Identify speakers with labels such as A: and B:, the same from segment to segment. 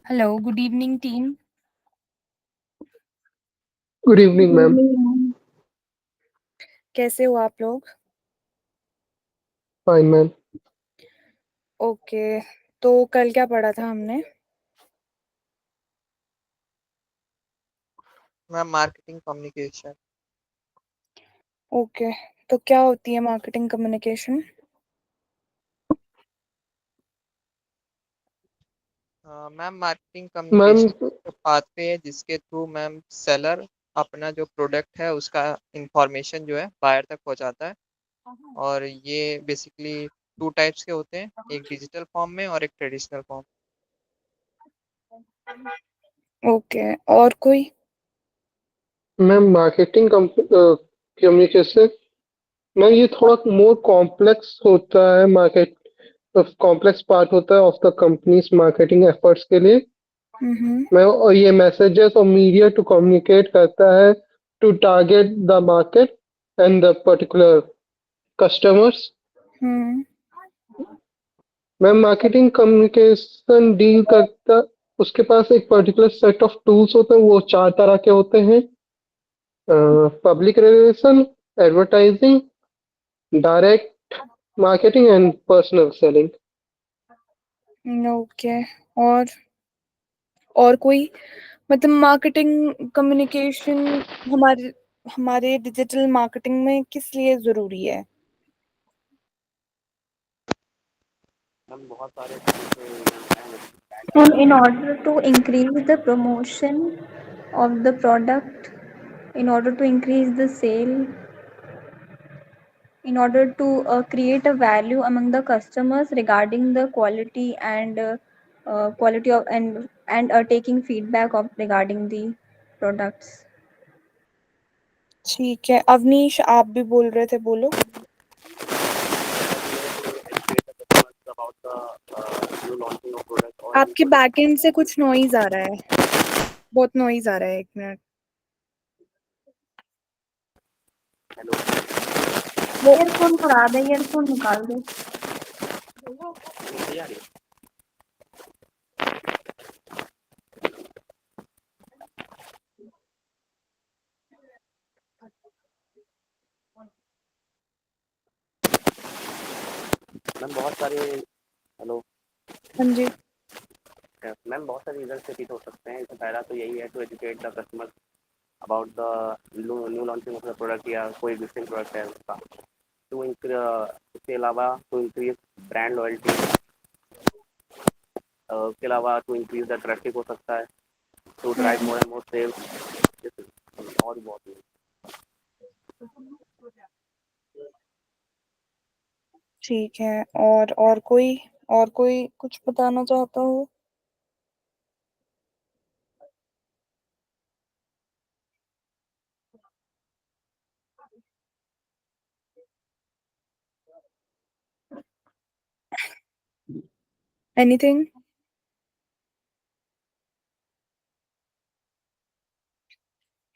A: Hello, good evening, team.
B: Good evening ma'am.
A: कैसे हो आप लोग?
B: Fine ma'am.
A: ओके, तो कल क्या पढ़ा था हमने?
C: Ma'am marketing communication.
A: ओके, तो क्या होती है marketing communication?
C: Ma'am marketing
B: ma'am
C: communication pathway है जिसके थ्रू मैम सेलर अपना जो प्रोडक्ट है उसका इंफॉर्मेशन जो है बायर तक पहुंचाता है। और ये बेसिकली टू टाइप्स के होते हैं, एक डिजिटल फॉर्म में और एक ट्रेडिशनल फॉर्म।
A: ओके, और कोई?
B: मैम मार्केटिंग कम्युनिकेशन मैम ये थोड़ा मोर कॉम्प्लेक्स होता है। मार्केट कॉम्प्लेक्स पार्ट होता है of the companies marketing efforts के लिए।
A: हम्म।
B: मैं और ये मैसेजेस और मीडिया टू कम्युनिकेट करता है to target the market and the particular customers.
A: Hmm.
B: Ma'am marketing communication deal करता, उसके पास एक पर्टिकुलर सेट ऑफ टूल्स होते हैं। वो चार तरह के होते हैं: public relation, advertising, direct marketing and personal selling.
A: Okay, और कोई? मतलब मार्केटिंग कम्युनिकेशन हमारे हमारे डिजिटल मार्केटिंग में किस लिए जरूरी है?
D: And in order to increase the promotion of the product, in order to increase the sale, in order to create a value among the customers regarding the quality and quality of and taking feedback of regarding the products.
A: ठीक है, अवनीश आप भी बोल रहे थे, बोलो। आपके backend से कुछ नॉइज आ रहा है, बहुत नॉइज आ रहा है। एक मिनट।
D: ईयरफोन खराब है, ईयरफोन निकाल दो।
E: मैम बहुत सारे हेलो
A: हाँ जी।
E: मैम बहुत सारे रीजन से पीछे हो सकते हैं। इसमें पहला तो यही है to educate the customer about the new launching of the product या कोई एग्जिस्टिंग प्रोडक्ट है उसका। टू इसके अलावा टू इंक्रीज ब्रांड लॉयल्टी, उसके अलावा टू इंक्रीज द ट्रैफिक हो सकता है, to drive more and more sales और भी बहुत है।
A: ठीक है, और कोई कुछ बताना चाहता हो? एनीथिंग?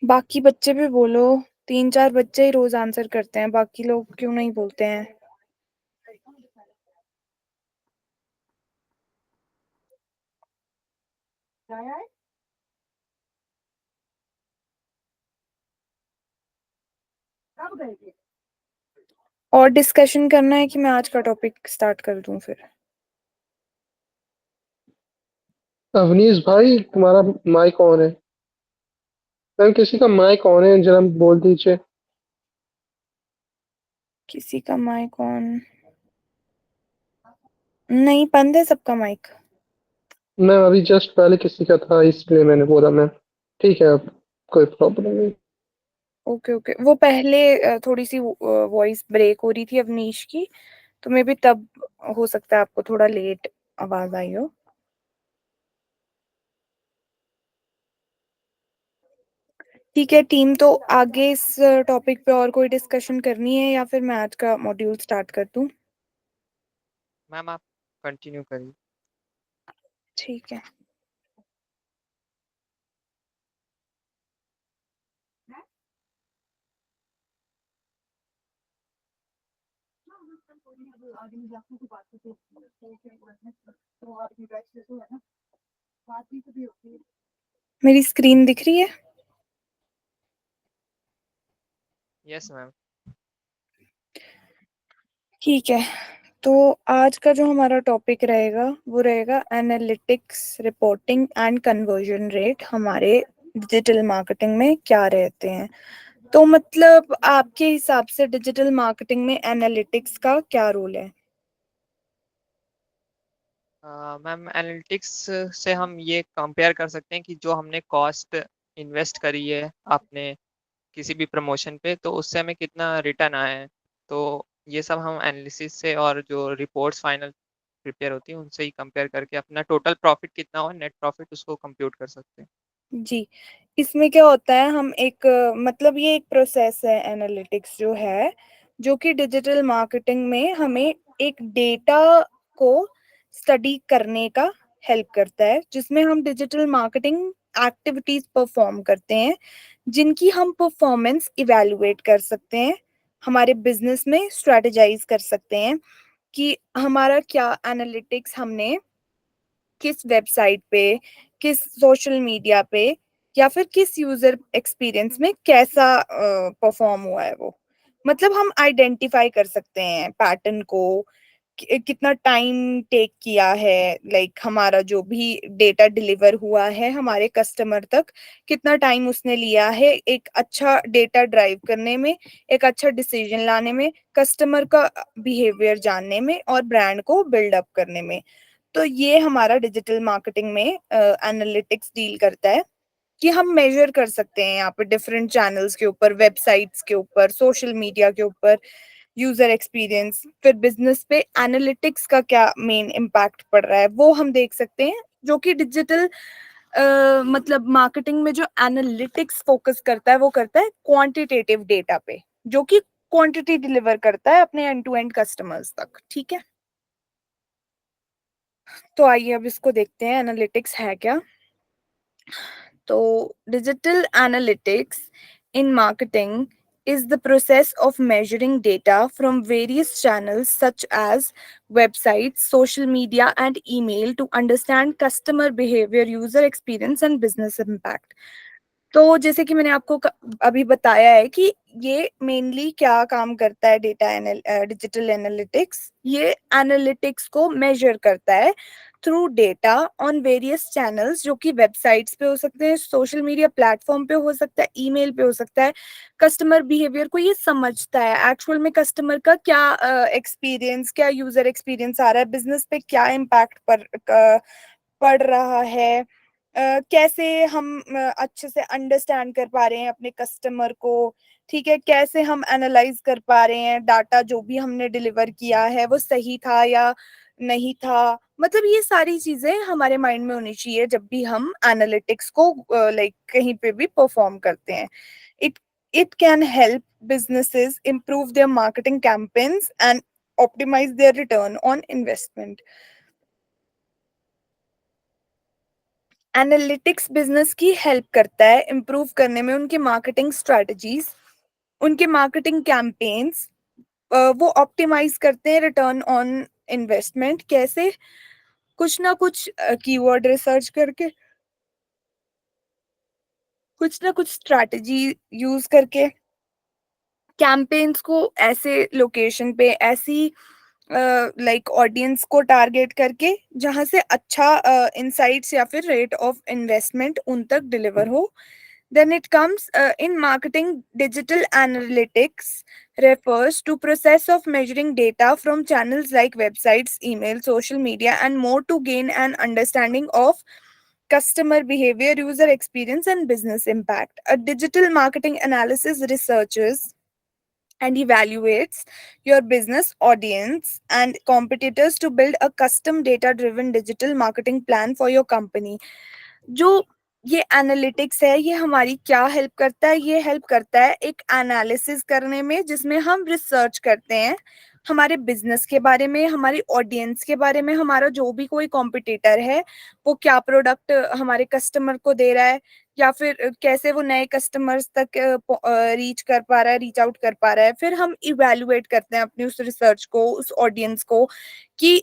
A: बाकी बच्चे भी बोलो। 3-4 बच्चे ही रोज आंसर करते हैं, बाकी लोग क्यों नहीं बोलते हैं? और डिस्कशन करना है कि मैं आज का टॉपिक स्टार्ट कर दूं फिर?
B: अवनीश भाई तुम्हारा माइक ऑन है। मैम किसी का माइक ऑन है, जरा बोल दीजिए।
A: किसी का माइक ऑन नहीं, बंद है सबका माइक।
B: मैम अभी जस्ट पहले किसी का था इसलिए मैंने बोला मैम। ठीक है, अब कोई प्रॉब्लम नहीं।
A: ओके ओके, वो पहले थोड़ी सी वॉइस ब्रेक हो रही थी अवनीश की, तो मे बी तब हो सकता है आपको थोड़ा लेट आवाज आई हो। ठीक है टीम, तो आगे इस टॉपिक पे और कोई डिस्कशन करनी है या फिर मैं आज का मॉड्यूल स्टार्ट कर दूं?
C: मैम आप कंटिन्यू करिए।
A: ठीक है। मेरी स्क्रीन दिख रही है?
C: Yes ma'am.
A: ठीक है, तो आज का जो हमारा टॉपिक रहेगा वो रहेगा analytics, reporting and conversion rate हमारे डिजिटल मार्केटिंग में क्या रहते हैं। तो मतलब आपके हिसाब से डिजिटल मार्केटिंग में एनालिटिक्स का क्या रोल है?
C: मैम एनालिटिक्स से हम ये कंपेयर कर सकते हैं कि जो हमने कॉस्ट इन्वेस्ट करी है आपने किसी भी प्रमोशन पे, तो उससे हमें कितना रिटर्न आया है। तो ये सब हम एनालिसिस से और जो रिपोर्ट्स फाइनल प्रिपेयर होती हैं उनसे ही कंपेयर करके अपना टोटल प्रॉफिट कितना हो, नेट प्रॉफिट, उसको कंप्यूट कर सकते हैं।
A: जी, इसमें क्या होता है, हम एक मतलब ये एक प्रोसेस है एनालिटिक्स जो है, जो कि डिजिटल मार्केटिंग में हमें एक डेटा को स्टडी करने का हेल्प करता है, जिसमें हम डिजिटल मार्केटिंग एक्टिविटीज परफॉर्म करते हैं, जिनकी हम परफॉर्मेंस इवैल्यूएट कर सकते हैं, हमारे बिजनेस में स्ट्रेटेजाइज कर सकते हैं कि हमारा क्या एनालिटिक्स हमने किस वेबसाइट पे, किस सोशल मीडिया पे या फिर किस यूजर एक्सपीरियंस में कैसा परफॉर्म हुआ है वो। मतलब हम आइडेंटिफाई कर सकते हैं पैटर्न को, कितना टाइम टेक किया है, लाइक हमारा जो भी डेटा डिलीवर हुआ है हमारे कस्टमर तक, कितना टाइम उसने लिया है एक अच्छा डेटा ड्राइव करने में, एक अच्छा डिसीजन लाने में, कस्टमर का बिहेवियर जानने में और ब्रांड को बिल्डअप करने में। तो ये हमारा डिजिटल मार्केटिंग में एनालिटिक्स डील करता है कि हम मेजर कर सकते हैं यहाँ पे डिफरेंट चैनल्स के ऊपर, वेबसाइट्स के ऊपर, सोशल मीडिया के ऊपर, यूजर एक्सपीरियंस, फिर बिजनेस पे एनालिटिक्स का क्या मेन इम्पैक्ट पड़ रहा है वो हम देख सकते हैं। जो कि डिजिटल मतलब मार्केटिंग में जो एनालिटिक्स फोकस करता है वो करता है क्वांटिटेटिव डेटा पे, जो कि क्वांटिटी डिलीवर करता है अपने एंड टू एंड कस्टमर्स तक। ठीक है, तो आइए अब इसको देखते हैं एनालिटिक्स है क्या। तो digital analytics in marketing is the process of measuring data from various channels such as websites, social media, and email to understand customer behavior, user experience, and business impact. तो जैसे कि मैंने आपको अभी बताया है कि ये मेनली क्या काम करता है, डिजिटल एनालिटिक्स ये एनालिटिक्स को मेजर करता है through data on various channels, जो कि वेबसाइट्स पे हो सकते हैं, सोशल मीडिया प्लेटफॉर्म पे हो सकता है, ईमेल पे हो सकता है। कस्टमर बिहेवियर को ये समझता है एक्चुअल में कस्टमर का क्या एक्सपीरियंस, क्या यूजर एक्सपीरियंस आ रहा है, बिजनेस पे क्या इम्पैक्ट पड़ रहा है, कैसे हम अच्छे से अंडरस्टैंड कर पा रहे हैं अपने कस्टमर को। ठीक है, कैसे हम एनालाइज कर पा रहे हैं डाटा जो भी हमने डिलीवर किया है वो सही था या नहीं था। मतलब ये सारी चीजें हमारे माइंड में होनी चाहिए जब भी हम एनालिटिक्स को लाइक कहीं पे भी परफॉर्म करते हैं। It it can help businesses improve their marketing campaigns and optimize their return on investment. Analytics business की हेल्प करता है इम्प्रूव करने में उनके मार्केटिंग स्ट्रेटजीज, उनके मार्केटिंग कैंपेन्स, वो ऑप्टिमाइज करते हैं रिटर्न ऑन इन्वेस्टमेंट। कैसे? कुछ ना कुछ कीवर्ड रिसर्च करके, कुछ ना कुछ स्ट्रैटेजी यूज करके, कैंपेन्स को ऐसे लोकेशन पे, ऐसी लाइक ऑडियंस को टारगेट करके जहां से अच्छा इंसाइट्स या फिर रेट ऑफ इन्वेस्टमेंट उन तक डिलीवर हो। Then it comes in marketing, digital analytics refers to process of measuring data from channels like websites, email, social media, and more to gain an understanding of customer behavior, user experience, and business impact. A digital marketing analysis researches and evaluates your business audience and competitors to build a custom data driven digital marketing plan for your company. जो ये analytics है ये हमारी क्या help करता है? ये help करता है एक एनालिसिस करने में, जिसमें हम रिसर्च करते हैं हमारे बिजनेस के बारे में, हमारी ऑडियंस के बारे में, हमारा जो भी कोई कॉम्पिटिटर है वो क्या प्रोडक्ट हमारे कस्टमर को दे रहा है, या फिर कैसे वो नए कस्टमर्स तक रीच कर पा रहा है, रीच आउट कर पा रहा है। फिर हम इवेल्युएट करते हैं अपनी उस रिसर्च को, उस ऑडियंस को, कि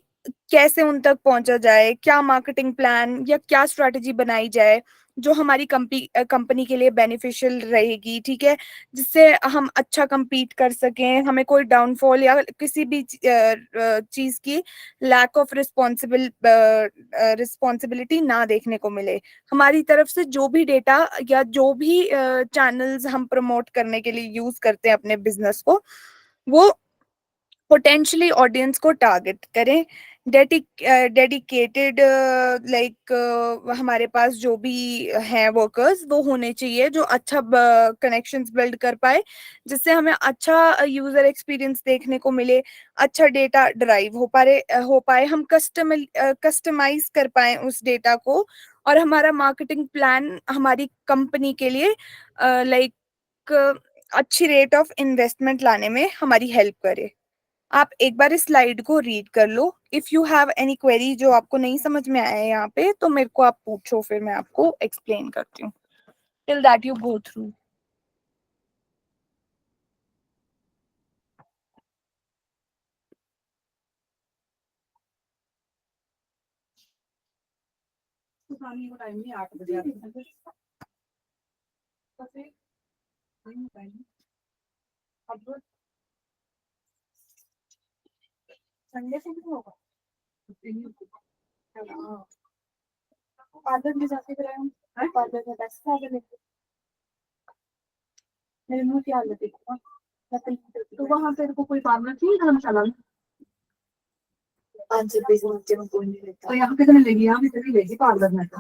A: कैसे उन तक पहुंचा जाए, क्या मार्केटिंग प्लान या क्या स्ट्रैटेजी बनाई जाए जो हमारी कंपनी के लिए बेनिफिशियल रहेगी, ठीक है, जिससे हम अच्छा compete कर सकें, हमें कोई डाउनफॉल या किसी भी चीज की लैक ऑफ रिस्पॉन्सिबिलिटी ना देखने को मिले। हमारी तरफ से जो भी डेटा या जो भी चैनल्स हम प्रमोट करने के लिए यूज करते हैं अपने बिजनेस को, वो पोटेंशियली ऑडियंस को टारगेट करें। डेडिकेटेड लाइक हमारे पास जो भी हैं वर्कर्स, वो होने चाहिए जो अच्छा कनेक्शंस बिल्ड कर पाए, जिससे हमें अच्छा यूजर एक्सपीरियंस देखने को मिले, अच्छा डेटा ड्राइव हो पाए, हम कस्टमाइज कर पाए उस डेटा को, और हमारा मार्केटिंग प्लान हमारी कंपनी के लिए लाइक अच्छी रेट ऑफ इन्वेस्टमेंट लाने में हमारी हेल्प करे। आप एक बार इस स्लाइड को रीड कर लो। If you have any query जो आपको नहीं समझ में आया यहाँ पे, तो मेरे को आप पूछो, फिर मैं आपको एक्सप्लेन करती हूँ। Till that you go through. Sunday से नहीं होगा, पार्लर में जाके कराया, पार्लर में पैसे आ गए, मेरे मुंह की हालत देखो। तो वहां पे को कोई पार्लर थी धर्मशाला में, 5 रुपए से नीचे में कोई नहीं लेता। तो यहाँ पे तो नहीं लेगी, यहाँ पे तो नहीं लेगी पार्लर में। तो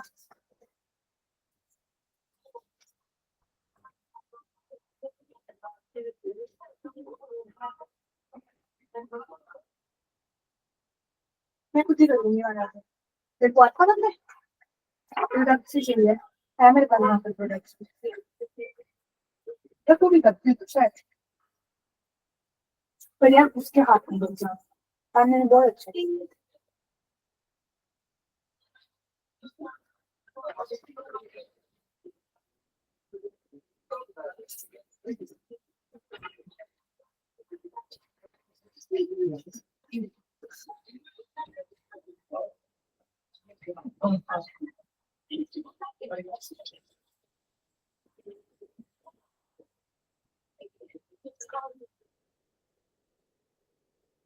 A: मैं खुद ही कर लूंगी आ जाके। तेरे को अच्छा लग रहा है, प्रोडक्ट से चाहिए है मेरे पास यहाँ पर प्रोडक्ट्स। तो तू भी करती है तो शायद, पर यार उसके हाथ में बच जा, खाने में बहुत अच्छा है।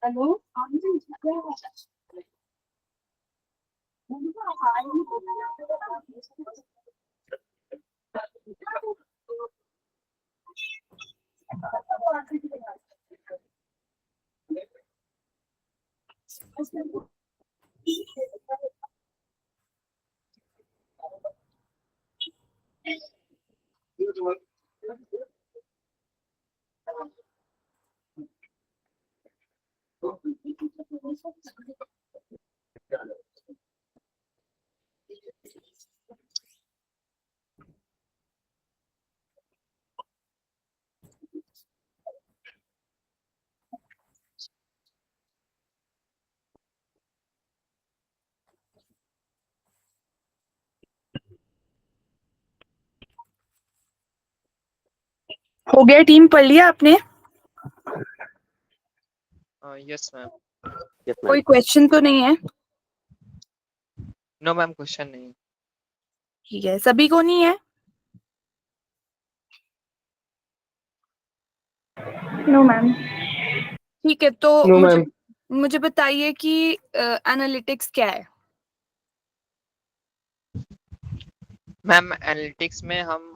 A: हेलो, हो गया टीम, पढ़ लिया आपने?
C: Yes ma'am.
E: Yes ma'am.
A: कोई क्वेश्चन तो नहीं है?
C: नो मैम, क्वेश्चन नहीं।
A: ठीक है, सभी को नहीं है?
D: No ma'am.
A: ठीक है, तो
B: नो
A: मुझे
B: मैम।
A: मुझे बताइए कि एनालिटिक्स क्या है?
C: मैम एनालिटिक्स में हम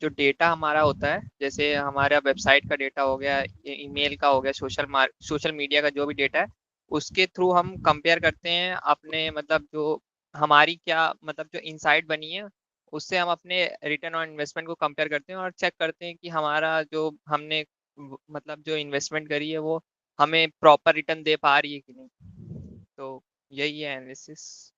C: जो डेटा हमारा होता है, जैसे हमारा वेबसाइट का डेटा हो गया, ईमेल का हो गया, सोशल मीडिया का जो भी डेटा है, उसके थ्रू हम कंपेयर करते हैं अपने, मतलब जो हमारी क्या, मतलब जो इनसाइट बनी है, उससे हम अपने रिटर्न ऑन इन्वेस्टमेंट को कंपेयर करते हैं और चेक करते हैं कि हमारा जो हमने मतलब जो इन्वेस्टमेंट करी है वो हमें प्रॉपर रिटर्न दे पा रही है कि नहीं। तो यही है एनालिसिस।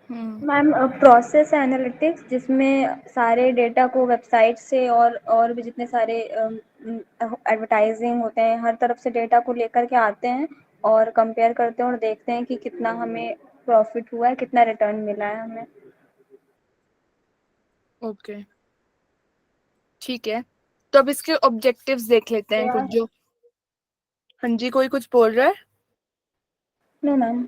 D: मैम प्रोसेस एनालिटिक्स, जिसमें सारे डेटा को वेबसाइट से और भी जितने सारे एडवर्टाइजिंग होते हैं, हर तरफ से डेटा को लेकर के आते हैं और कंपेयर करते हैं और देखते हैं कि कितना हमें प्रॉफिट हुआ है, कितना रिटर्न मिला है हमें।
A: ओके, ठीक है, तो अब इसके ऑब्जेक्टिव्स देख लेते हैं कुछ जो। हाँ जी, कोई कुछ बोल रहा है?
D: No ma'am.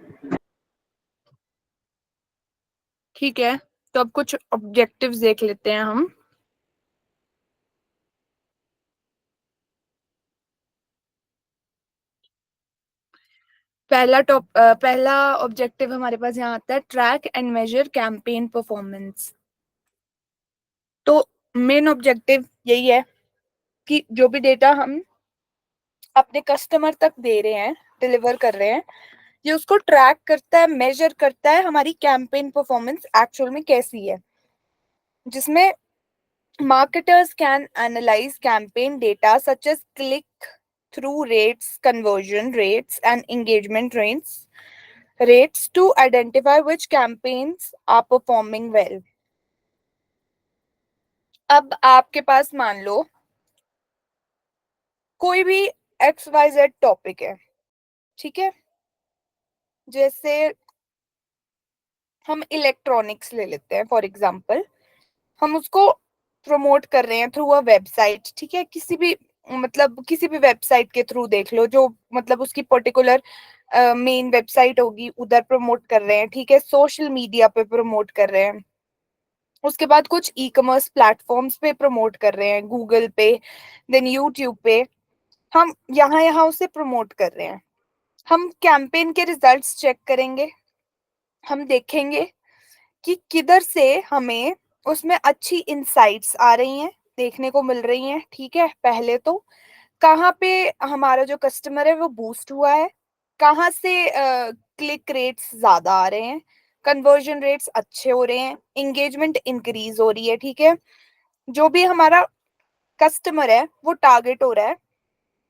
A: ठीक है, तो अब कुछ ऑब्जेक्टिव्स देख लेते हैं हम। पहला ऑब्जेक्टिव हमारे पास यहाँ आता है, track and measure campaign performance. तो मेन ऑब्जेक्टिव यही है कि जो भी डेटा हम अपने कस्टमर तक दे रहे हैं, डिलीवर कर रहे हैं, ये उसको ट्रैक करता है, मेजर करता है हमारी कैंपेन परफॉर्मेंस एक्चुअल में कैसी है, जिसमें marketers can analyze campaign data such as click through rates, conversion rates, and engagement rates to identify which campaigns are performing well. अब आपके पास मान लो कोई भी XYZ टॉपिक है, ठीक है, जैसे हम इलेक्ट्रॉनिक्स ले लेते हैं फॉर एग्जांपल, हम उसको प्रमोट कर रहे हैं थ्रू अ वेबसाइट, ठीक है, किसी भी वेबसाइट के थ्रू देख लो, जो मतलब उसकी पर्टिकुलर मेन वेबसाइट होगी, उधर प्रमोट कर रहे हैं, ठीक है, सोशल मीडिया पे प्रमोट कर रहे हैं, उसके बाद कुछ ई कॉमर्स प्लेटफॉर्म्स पे प्रमोट कर रहे हैं, गूगल पे, देन यूट्यूब पे, हम यहाँ उसे प्रमोट कर रहे हैं। हम कैंपेन के रिजल्ट्स चेक करेंगे, हम देखेंगे कि किधर से हमें उसमें अच्छी इंसाइट्स आ रही हैं, देखने को मिल रही हैं, ठीक है। पहले तो कहाँ पे हमारा जो कस्टमर है वो बूस्ट हुआ है, कहाँ से क्लिक रेट्स ज्यादा आ रहे हैं, कन्वर्जन रेट्स अच्छे हो रहे हैं, एंगेजमेंट इंक्रीज हो रही है, ठीक है, जो भी हमारा कस्टमर है वो टारगेट हो रहा है,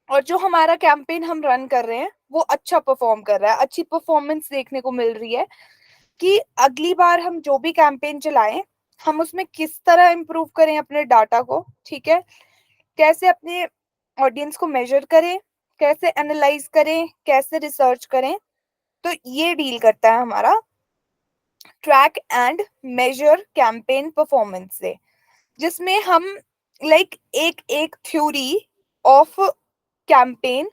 A: और जो हमारा कैंपेन हम रन कर रहे हैं वो अच्छा परफॉर्म कर रहा है, अच्छी परफॉर्मेंस देखने को मिल रही है, कि अगली बार हम जो भी कैंपेन चलाएं हम उसमें किस तरह इम्प्रूव करें अपने डाटा को, ठीक है, कैसे अपने ऑडियंस को मेजर करें, कैसे एनालाइज करें, कैसे रिसर्च करें। तो ये डील करता है हमारा track and measure campaign performance से, जिसमें हम एक एक theory of campaign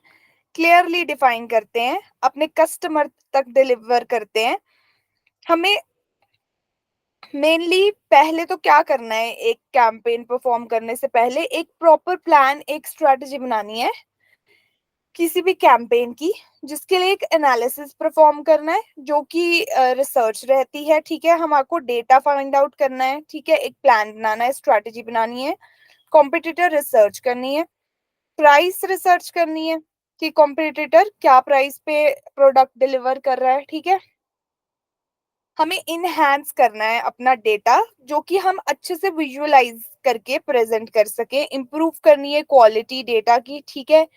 A: clearly define करते हैं, अपने कस्टमर तक डिलीवर करते हैं। हमें मेनली पहले तो क्या करना है, एक कैंपेन परफॉर्म करने से पहले एक प्रॉपर प्लान, एक स्ट्रेटजी बनानी है किसी भी कैंपेन की, जिसके लिए एक एनालिसिस परफॉर्म करना है जो कि रिसर्च रहती है, ठीक है, हमारे डेटा फाइंड आउट करना है, ठीक है, एक प्लान बनाना है, स्ट्रेटजी बनानी है, कॉम्पिटिटर रिसर्च करनी है, प्राइस रिसर्च करनी है कि कॉम्पिटिटर क्या प्राइस पे प्रोडक्ट डिलीवर कर रहा है, ठीक है। हमें इनहैंस करना है अपना डेटा, जो कि हम अच्छे से विजुअलाइज करके प्रेजेंट कर सके, इम्प्रूव करनी है क्वालिटी डेटा की, ठीक है।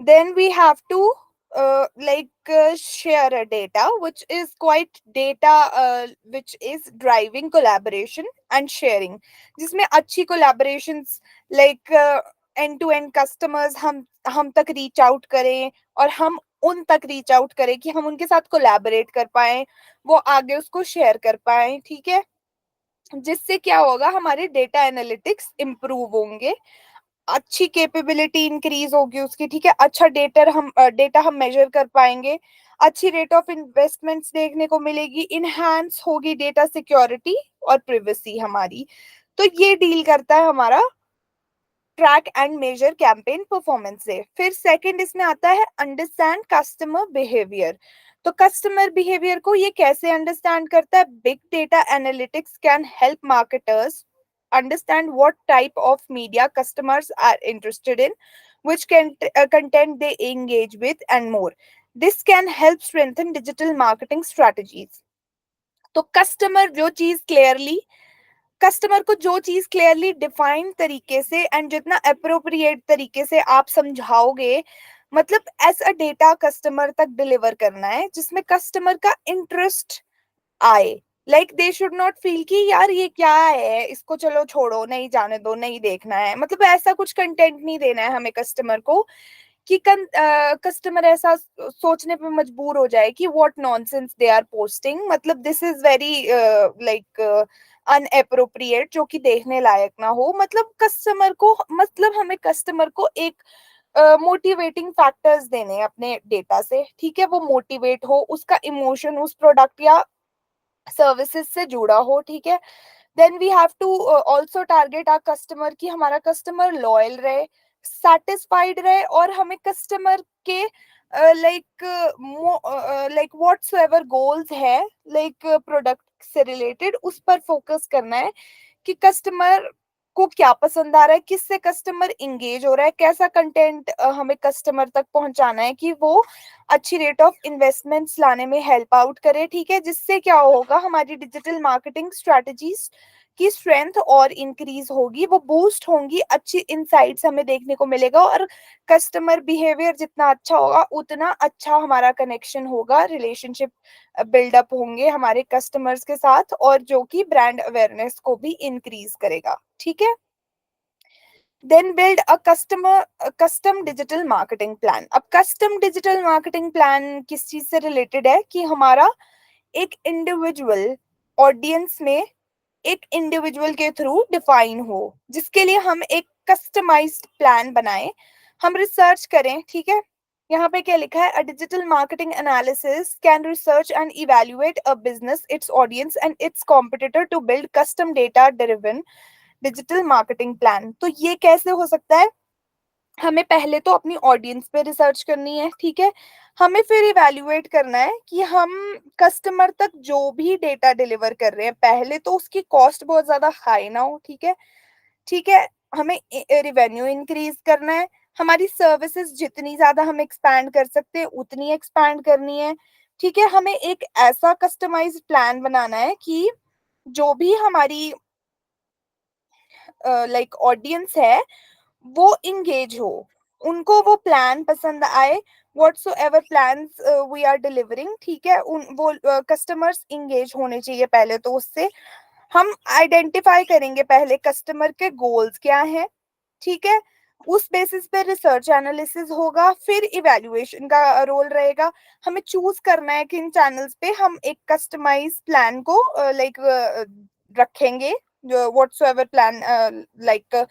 A: Then we have to share a data which is driving collaboration and sharing, जिसमें अच्छी collaborations end to end customers हम तक reach out करें, और हम उन तक रीच आउट करें कि हम उनके साथ कोलैबोरेट कर पाए, वो आगे उसको शेयर कर पाए, ठीक है, जिससे क्या होगा, हमारे डेटा एनालिटिक्स इंप्रूव होंगे, अच्छी कैपेबिलिटी इंक्रीज होगी उसकी, ठीक है, अच्छा डेटा हम मेजर कर पाएंगे, अच्छी रेट ऑफ इन्वेस्टमेंट्स देखने को मिलेगी, इनहैंस होगी डेटा सिक्योरिटी और प्रिवेसी हमारी। तो ये डील करता है हमारा track and measure campaign performance से। फिर सेकंड इसमें आता है अंडरस्टैंड कस्टमर बिहेवियर। तो कस्टमर बिहेवियर को ये कैसे अंडरस्टैंड करता है, big data analytics can help marketers understand what type of media customers are interested in, which content they engage with, and more. This can help strengthen digital marketing strategies. तो customer को जो चीज clearly defined तरीके से and जितना appropriate तरीके से आप समझाओगे, मतलब एज अ डेटा कस्टमर तक डिलीवर करना है, जिसमें कस्टमर का इंटरेस्ट आए, दे शुड नॉट फील कि यार ये क्या है, इसको चलो छोड़ो, नहीं जाने दो, नहीं देखना है, मतलब ऐसा कुछ कंटेंट नहीं देना है हमें कस्टमर को कि कस्टमर ऐसा सोचने पे मजबूर हो जाए कि what nonsense they are posting, मतलब दिस इज वेरी अनएप्रोप्रिएट, जो कि देखने लायक ना हो। मतलब हमें कस्टमर को एक मोटिवेटिंग फैक्टर्स देने अपने डेटा से, ठीक है, वो मोटिवेट हो, उसका इमोशन उस प्रोडक्ट या सर्विसेज से जुड़ा हो, ठीक है। Then we have to also target our customer, कि हमारा कस्टमर लॉयल रहे, सेटिस्फाइड रहे, और हमें कस्टमर के लाइक व्हाटसोएवर गोल्स है लाइक प्रोडक्ट से रिलेटेड, उस पर फोकस करना है कि कस्टमर को क्या पसंद आ रहा है, किससे कस्टमर इंगेज हो रहा है, कैसा कंटेंट हमें कस्टमर तक पहुंचाना है कि वो अच्छी रेट ऑफ इन्वेस्टमेंट्स लाने में हेल्प आउट करे, ठीक है। जिससे क्या होगा, हमारी डिजिटल मार्केटिंग स्ट्रेटजीज की स्ट्रेंथ और इंक्रीज होगी, वो बूस्ट होंगी, अच्छी इनसाइट्स हमें देखने को मिलेगा, और कस्टमर बिहेवियर जितना अच्छा होगा उतना अच्छा हमारा कनेक्शन होगा, रिलेशनशिप बिल्डअप होंगे हमारे कस्टमर्स के साथ, और जो कि ब्रांड अवेयरनेस को भी इंक्रीज करेगा, ठीक है। Then build a custom digital marketing plan. अब कस्टम डिजिटल मार्केटिंग प्लान किस चीज से रिलेटेड है, कि हमारा एक इंडिविजुअल ऑडियंस में एक इंडिविजुअल के थ्रू डिफाइन हो, जिसके लिए हम एक कस्टमाइज्ड प्लान बनाएं, हम रिसर्च करें, ठीक है। यहाँ पे क्या लिखा है, a digital marketing analysis can research and evaluate a business, its audience and its competitor to build custom data driven digital marketing plan. तो ये कैसे हो सकता है, हमें पहले तो अपनी ऑडियंस पे रिसर्च करनी है, ठीक है। हमें फिर इवैल्यूएट करना है कि हम कस्टमर तक जो भी डेटा डिलीवर कर रहे हैं, पहले तो उसकी कॉस्ट बहुत ज्यादा हाई ना हो, ठीक है, ठीक है। हमें रिवेन्यू इंक्रीज करना है, हमारी सर्विसेज जितनी ज्यादा हम एक्सपैंड कर सकते हैं उतनी एक्सपैंड करनी है, ठीक है। हमें एक ऐसा कस्टमाइज्ड प्लान बनाना है कि जो भी हमारी लाइक ऑडियंस है वो इंगेज हो, उनको वो प्लान पसंद आए, whatsoever plans we are delivering, ठीक है। उन वो कस्टमर्स इंगेज होने चाहिए पहले तो उससे। हम आइडेंटिफाई करेंगे पहले कस्टमर के गोल्स क्या हैं, ठीक है। उस बेसिस पे रिसर्च एनालिसिस होगा, फिर इवैल्यूएशन का रोल रहेगा। हमें चूज करना है किन चैनल्स पे हम एक कस्टमाइज प्लान को लाइक रखेंगे, जो whatsoever plan like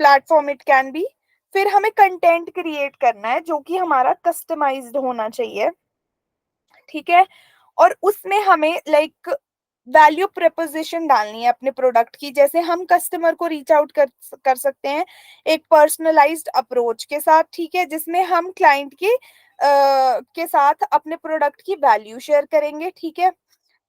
A: platform it can be. फिर हमें कंटेंट क्रिएट करना है जो कि हमारा कस्टमाइज्ड होना चाहिए, ठीक है। और उसमें हमें लाइक वैल्यू प्रपोजिशन डालनी है अपने प्रोडक्ट की, जैसे हम कस्टमर को रीच आउट कर सकते हैं एक पर्सनलाइज्ड अप्रोच के साथ, ठीक है, जिसमें हम क्लाइंट के साथ अपने प्रोडक्ट की वैल्यू शेयर करेंगे, ठीक है,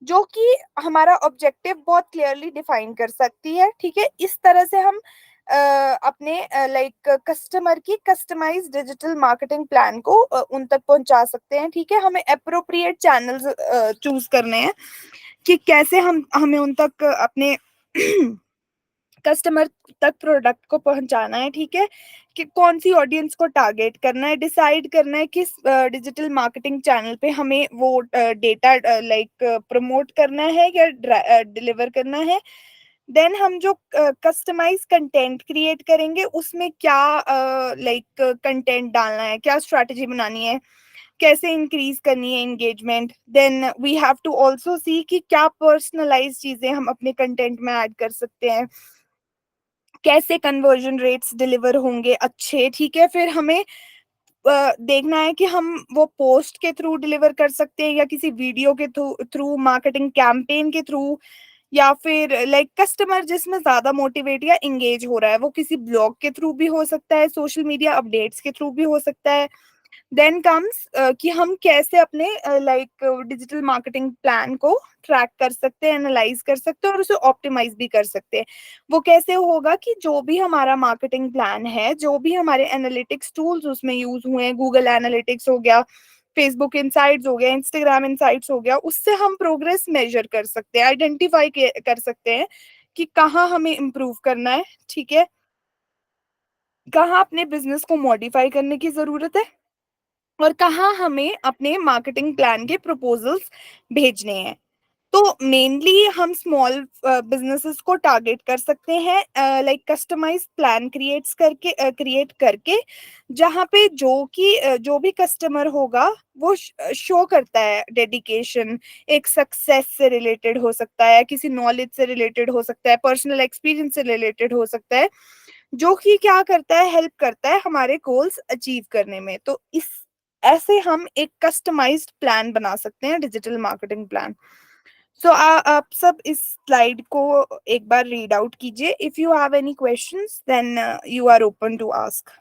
A: जो कि हमारा ऑब्जेक्टिव बहुत क्लियरली डिफाइन कर सकती है, ठीक है। इस तरह से हम अपने लाइक कस्टमर की कस्टमाइज डिजिटल मार्केटिंग प्लान को उन तक पहुंचा सकते हैं, ठीक है। हमें अप्रोप्रिएट चैनल्स चूज करने हैं कि कैसे हम हमें उन तक अपने कस्टमर तक प्रोडक्ट को पहुंचाना है, ठीक है, कि कौन सी ऑडियंस को टारगेट करना है, डिसाइड करना है किस डिजिटल मार्केटिंग चैनल पे हमें वो डेटा लाइक प्रमोट करना है या डिलीवर करना है। देन हम जो कस्टमाइज कंटेंट क्रिएट करेंगे उसमें क्या लाइक कंटेंट डालना है, क्या स्ट्रैटेजी बनानी है, कैसे इंक्रीज करनी है engagement. Then we have to also see कि क्या पर्सनलाइज चीजें हम अपने कंटेंट में ऐड कर सकते हैं, कैसे कन्वर्जन रेट्स डिलीवर होंगे अच्छे, ठीक है। फिर हमें देखना है कि हम वो पोस्ट के थ्रू डिलीवर कर सकते हैं या किसी वीडियो के थ्रू मार्केटिंग कैंपेन के थ्रू, या फिर लाइक कस्टमर जिसमें ज्यादा मोटिवेट या इंगेज हो रहा है वो किसी ब्लॉग के थ्रू भी हो सकता है, सोशल मीडिया अपडेट्स के थ्रू भी हो सकता है। देन कम्स कि हम कैसे अपने लाइक डिजिटल मार्केटिंग प्लान को ट्रैक कर सकते हैं, एनालाइज कर सकते हैं और उसे ऑप्टिमाइज भी कर सकते हैं। वो कैसे होगा कि जो भी हमारा मार्केटिंग प्लान है, जो भी हमारे एनालिटिक्स टूल्स उसमें यूज हुए हैं, गूगल एनालिटिक्स हो गया, फेसबुक इनसाइट्स हो गया, इंस्टाग्राम इनसाइट्स हो गया, उससे हम प्रोग्रेस मेजर कर सकते हैं, आइडेंटिफाई कर सकते हैं कि कहाँ हमें इम्प्रूव करना है, ठीक है, कहाँ अपने बिजनेस को मॉडिफाई करने की जरूरत है, और कहाँ हमें अपने मार्केटिंग प्लान के प्रपोजल्स भेजने हैं। तो मेनली हम स्मॉल बिजनेसेस को टारगेट कर सकते हैं लाइक कस्टमाइज प्लान क्रिएट करके, जहाँ पे जो भी कस्टमर होगा वो शो करता है डेडिकेशन, एक सक्सेस से रिलेटेड हो सकता है, किसी नॉलेज से रिलेटेड हो सकता है, पर्सनल एक्सपीरियंस से रिलेटेड हो सकता है, जो कि क्या करता है, हेल्प करता है हमारे गोल्स अचीव करने में। तो इस ऐसे हम एक कस्टमाइज्ड प्लान बना सकते हैं, डिजिटल मार्केटिंग प्लान। सो आप सब इस स्लाइड को एक बार रीड आउट कीजिए. If you have any questions then you are open to ask.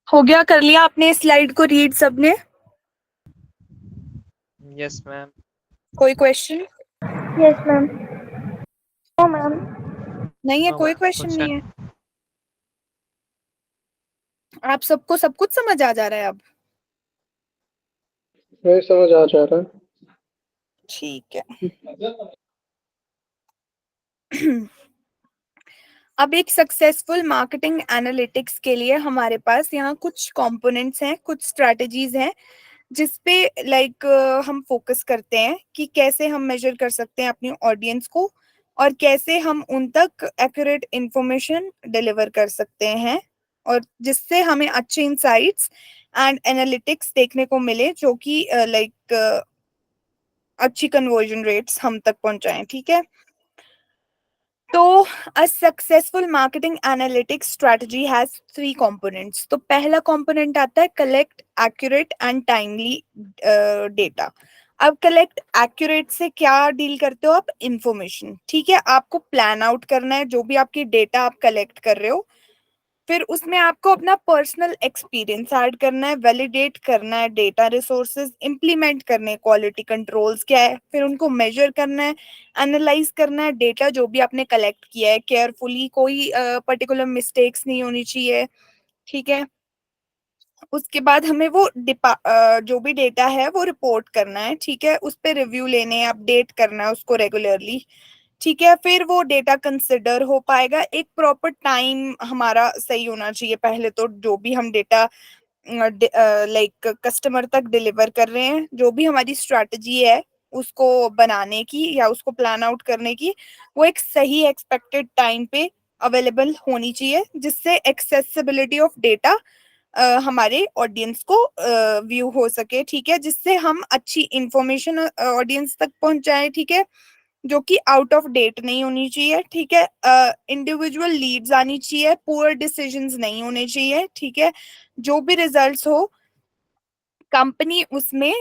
A: हो गया? कर लिया आपने स्लाइड को रीड सबने?
C: Yes ma'am.
A: कोई question?
D: Yes ma'am. No ma'am.
A: नहीं है,
C: No,
A: कोई
C: ma'am.
A: क्वेश्चन
C: कुछ
A: नहीं है. आप सबको सब कुछ समझ आ जा रहा है अब?
B: नहीं समझ आ जा रहा
A: ठीक है.
B: है.
A: अब एक सक्सेसफुल मार्केटिंग एनालिटिक्स के लिए हमारे पास यहाँ कुछ कंपोनेंट्स हैं, कुछ स्ट्रैटेजीज हैं जिसपे हम फोकस करते हैं कि कैसे हम मेजर कर सकते हैं अपनी ऑडियंस को और कैसे हम उन तक एक्यूरेट इंफॉर्मेशन डिलीवर कर सकते हैं और जिससे हमें अच्छे इंसाइट्स एंड एनालिटिक्स देखने को मिले जो कि अच्छी कन्वर्जन रेट्स हम तक पहुंचाएं. ठीक है. तो a successful marketing analytics strategy has three components. तो पहला component आता है collect accurate and timely data. अब collect accurate से क्या डील करते हो आप? इंफॉर्मेशन. ठीक है. आपको प्लान आउट करना है जो भी आपकी डेटा आप कलेक्ट कर रहे हो, फिर उसमें आपको अपना पर्सनल एक्सपीरियंस ऐड करना है, वैलिडेट करना है डेटा रिसोर्सेज, इंप्लीमेंट करने हैं क्वालिटी कंट्रोल्स क्या है, फिर उनको मेजर करना है, एनालाइज करना है डेटा जो भी आपने कलेक्ट किया है केयरफुली, कोई पर्टिकुलर मिस्टेक्स नहीं होनी चाहिए. ठीक है. उसके बाद हमें वो जो भी डेटा है वो रिपोर्ट करना है. ठीक है. उस पर रिव्यू लेने, अपडेट करना है उसको रेगुलरली. ठीक है. फिर वो डेटा कंसिडर हो पाएगा. एक प्रॉपर टाइम हमारा सही होना चाहिए. पहले तो जो भी हम डेटा कस्टमर तक डिलीवर कर रहे हैं, जो भी हमारी स्ट्रैटेजी है उसको बनाने की या उसको प्लान आउट करने की, वो एक सही एक्सपेक्टेड टाइम पे अवेलेबल होनी चाहिए जिससे एक्सेसिबिलिटी ऑफ डेटा हमारे ऑडियंस को व्यू हो सके. ठीक है. जिससे हम अच्छी इंफॉर्मेशन ऑडियंस तक पहुंचाएं. ठीक है. जो कि आउट ऑफ डेट नहीं होनी चाहिए. ठीक है. इंडिविजुअल लीड्स आनी चाहिए, पुअर डिसीजंस नहीं होने चाहिए. ठीक है. जो भी रिजल्ट्स हो, कंपनी उसमें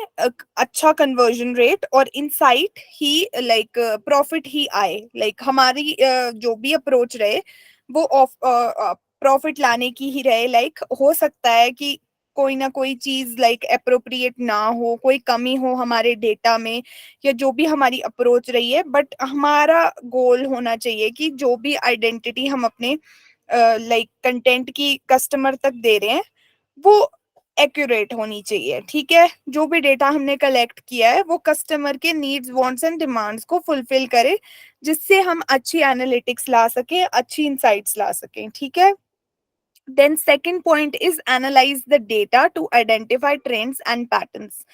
A: अच्छा कन्वर्जन रेट और इनसाइट ही प्रॉफिट ही आए. हमारी जो भी अप्रोच रहे वो प्रॉफिट लाने की ही रहे. हो सकता है कि कोई ना कोई चीज लाइक अप्रोप्रिएट ना हो, कोई कमी हो हमारे डेटा में, या जो भी हमारी अप्रोच रही है, बट हमारा गोल होना चाहिए कि जो भी आइडेंटिटी हम अपने लाइक कंटेंट की कस्टमर तक दे रहे हैं वो एक्यूरेट होनी चाहिए। ठीक है, जो भी डेटा हमने कलेक्ट किया है वो कस्टमर के नीड्स, वांट्स एंड डिमांड्स को फुलफिल करे, जिससे हम अच्छी एनालिटिक्स ला सके, अच्छी इंसाइट्स ला सकें। ठीक है, then second point is analyze the data to identify trends and patterns।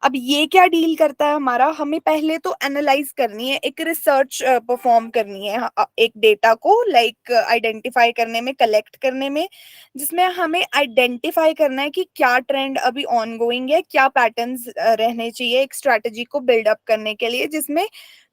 A: अब ये क्या डील करता है हमारा, हमें पहले तो एनालाइज करनी है, एक रिसर्च परफॉर्म करनी है एक डेटा को लाइक आइडेंटिफाई करने में, कलेक्ट करने में, जिसमें हमें आइडेंटिफाई करना है कि क्या ट्रेंड अभी ऑनगोइंग है, क्या पैटर्न्स रहने चाहिए एक स्ट्रैटेजी को बिल्डअप करने के लिए, जिसमें